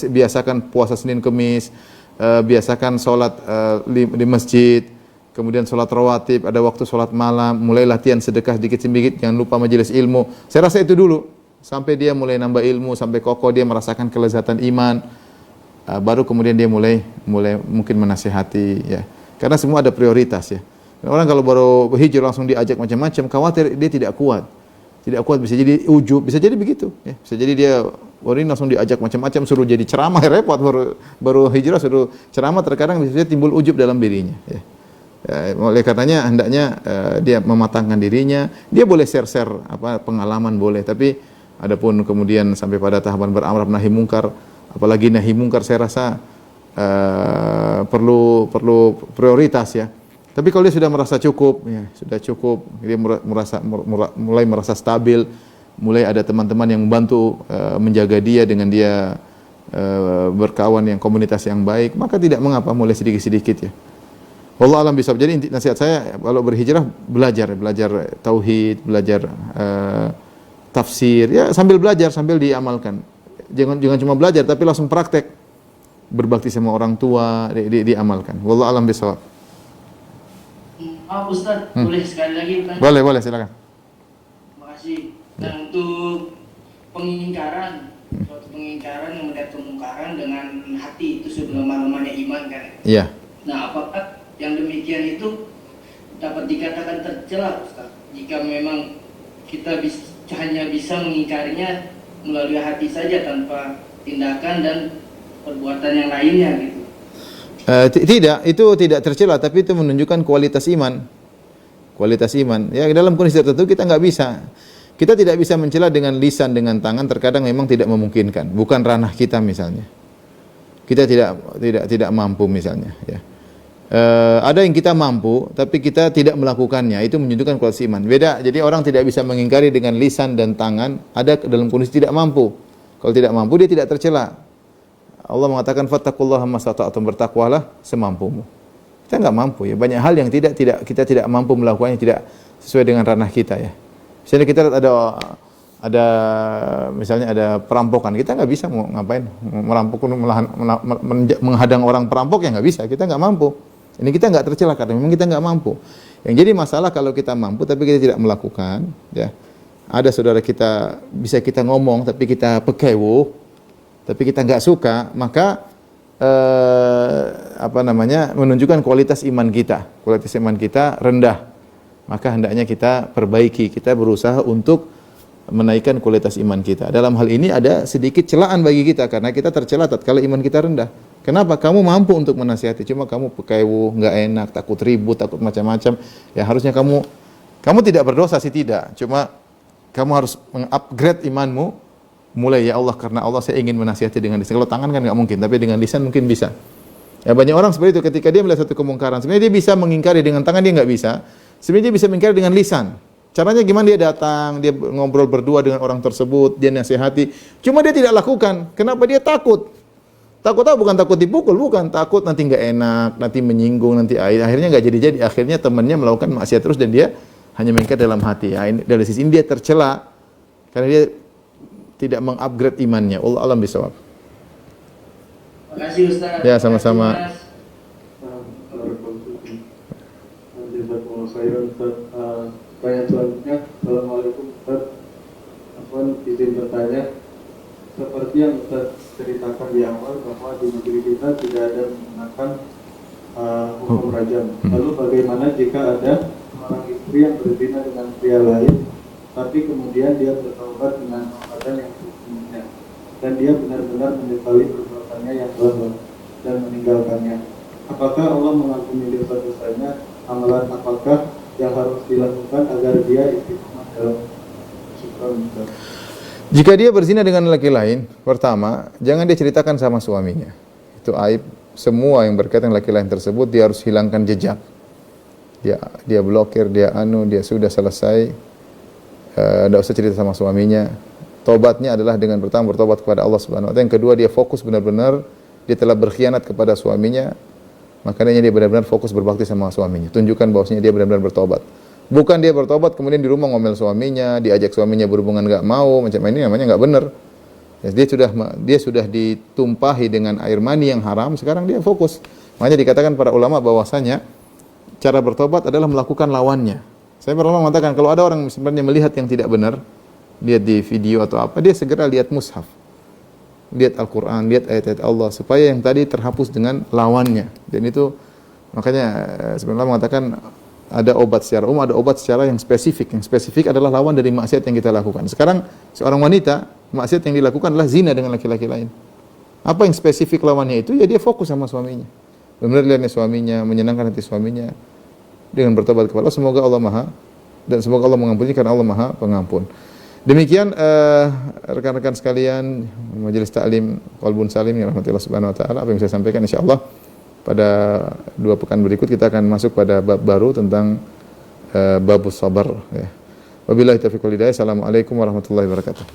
biasakan puasa Senin Kemis, biasakan sholat di masjid, kemudian sholat rawatib, ada waktu sholat malam, mulai latihan sedekah sedikit-sedikit, jangan lupa majelis ilmu. Saya rasa itu dulu, sampai dia mulai nambah ilmu, sampai kokoh dia merasakan kelezatan iman, baru kemudian dia mulai mungkin menasihati, ya. Karena semua ada prioritas, ya. Orang kalau baru hijrah langsung diajak macam-macam, khawatir dia tidak kuat. Tidak kuat, bisa jadi ujub, bisa jadi begitu, ya. Bisa jadi dia baru ini langsung diajak macam-macam, suruh jadi ceramah, repot. Baru hijrah suruh ceramah, terkadang bisa timbul ujub dalam dirinya, ya. Oleh karenanya hendaknya dia mematangkan dirinya. Dia boleh share pengalaman boleh, tapi adapun kemudian sampai pada tahapan beramar nahi mungkar, apalagi nahi mungkar, saya rasa perlu prioritas, ya. Tapi kalau dia sudah merasa cukup, ya, dia mulai merasa stabil, mulai ada teman-teman yang membantu menjaga dia dengan dia berkawan yang komunitas yang baik, maka tidak mengapa mulai sedikit-sedikit, ya. Wallahu a'lam bishawab. Jadi inti nasihat saya kalau berhijrah belajar tauhid, belajar tafsir, ya, sambil belajar sambil diamalkan. Jangan cuma belajar tapi langsung praktek. Berbakti sama orang tua diamalkan. Wallahu a'lam bishawab. Maaf, Ustaz, boleh sekali lagi bertanya? Boleh, silakan. Terima kasih. Nah, untuk pengingkaran, suatu pengingkaran yang melihat kemungkaran dengan hati itu sebelum lemahnya iman, kan? Iya. Nah, apakah yang demikian itu dapat dikatakan tercela, Ustaz? Jika memang kita hanya bisa mengingkarinya melalui hati saja tanpa tindakan dan perbuatan yang lainnya, gitu. Tidak, itu tidak tercela, tapi itu menunjukkan kualitas iman. Kualitas iman. Ya, dalam kondisi tertentu kita nggak bisa. Kita tidak bisa mencela dengan lisan, dengan tangan, terkadang memang tidak memungkinkan. Bukan ranah kita misalnya. Kita tidak mampu misalnya, ya. Ada yang kita mampu, tapi kita tidak melakukannya. Itu menunjukkan kualitas iman. Beda. Jadi orang tidak bisa mengingkari dengan lisan dan tangan. Ada dalam kondisi tidak mampu. Kalau tidak mampu, dia tidak tercela. Allah mengatakan fattaqullaha mastata'tum, bertakwalah semampumu. Kita enggak mampu, ya. Banyak hal yang kita tidak mampu melakukannya, tidak sesuai dengan ranah kita, ya. Misalnya kita lihat ada misalnya ada perampokan, kita enggak bisa mau ngapain, merampok, menghadang orang perampok, ya enggak bisa, kita enggak mampu. Ini kita enggak tercela karena memang kita enggak mampu. Yang jadi masalah kalau kita mampu tapi kita tidak melakukan, ya. Ada saudara kita bisa kita ngomong tapi kita pekewuh, tapi kita nggak suka, maka menunjukkan kualitas iman kita rendah. Maka hendaknya kita perbaiki, kita berusaha untuk menaikkan kualitas iman kita. Dalam hal ini ada sedikit celaan bagi kita karena kita tercela tatkala iman kita rendah. Kenapa? Kamu mampu untuk menasihati, cuma kamu pekewuh, nggak enak, takut ribut, takut macam-macam. Ya harusnya kamu tidak berdosa sih, tidak. Cuma kamu harus mengupgrade imanmu. Mulai, ya Allah, karena Allah saya ingin menasihati dengan lisan. Kalau tangan kan nggak mungkin, tapi dengan lisan mungkin bisa. Ya, banyak orang seperti itu, ketika dia melihat satu kemungkaran, sebenarnya dia bisa mengingkari dengan tangan, dia nggak bisa. Sebenarnya dia bisa mengingkari dengan lisan. Caranya gimana? Dia datang, dia ngobrol berdua dengan orang tersebut, dia nasihati. Cuma dia tidak lakukan. Kenapa? Dia takut. Takut apa? Bukan takut dipukul, bukan. Takut nanti nggak enak, nanti menyinggung, nanti akhirnya nggak jadi-jadi. Akhirnya temannya melakukan maksiat terus dan dia hanya mengingkari dalam hati. Ya, dari sisi ini dia tercela karena dia tidak mengupgrade imannya. Allah alam bisawab. Makasih Ustaz. Ya, sama-sama. Makasih, Mas. Jazakumullah khairan Ustaz. Pertanyaan selanjutnya, Assalamualaikum Ustaz. Afwan izin bertanya, seperti yang Ustaz ceritakan di awal bahwa di negeri kita tidak ada menggunakan hukum rajam. Lalu bagaimana jika ada seorang istri yang berzina dengan pria lain, tapi kemudian dia bertaubat dengan perbuatan yang sesungguhnya, dan dia benar-benar menyesali perbuatannya yang telah dan meninggalkannya? Apakah Allah mengampuni dosa-dosanya? Amalan apakah yang harus dilakukan agar dia istiqomah dalam syukur? Jika dia berzina dengan laki lain, pertama, jangan dia ceritakan sama suaminya. Itu aib. Semua yang berkaitan laki lain tersebut dia harus hilangkan jejak. Dia blokir, dia sudah selesai. Tidak usah cerita sama suaminya. Tobatnya adalah dengan pertama bertobat kepada Allah Subhanahu wa taala. Yang kedua, dia fokus benar-benar dia telah berkhianat kepada suaminya. Makanya dia benar-benar fokus berbakti sama suaminya. Tunjukkan bahwasanya dia benar-benar bertobat. Bukan dia bertobat kemudian di rumah ngomel suaminya, diajak suaminya berhubungan enggak mau, macam ini namanya enggak benar. Ya, dia sudah ditumpahi dengan air mani yang haram, sekarang dia fokus. Makanya dikatakan para ulama bahwasanya cara bertobat adalah melakukan lawannya. Saya pernah mengatakan kalau ada orang sebenarnya melihat yang tidak benar, lihat di video atau apa, dia segera lihat mushaf. Lihat Al-Quran, lihat ayat-ayat Allah supaya yang tadi terhapus dengan lawannya. Dan itu makanya sebenarnya mengatakan ada obat secara umum, ada obat secara yang spesifik. Yang spesifik adalah lawan dari maksiat yang kita lakukan. Sekarang seorang wanita, maksiat yang dilakukan adalah zina dengan laki-laki lain. Apa yang spesifik lawannya itu? Ya dia fokus sama suaminya. Benar lihatnya suaminya, menyenangkan hati suaminya dengan bertobat kepada Allah. Semoga Allah semoga Allah mengampuni karena Allah Maha Pengampun. Demikian rekan-rekan sekalian Majelis Taklim Qalbun Salim yang rahmatillah subhanahu wa ta'ala, apa yang saya sampaikan insyaallah pada 2 pekan berikut kita akan masuk pada bab baru tentang babus sabar ya. Wabillahi taufiq wal hidayah. Assalamualaikum warahmatullahi wabarakatuh.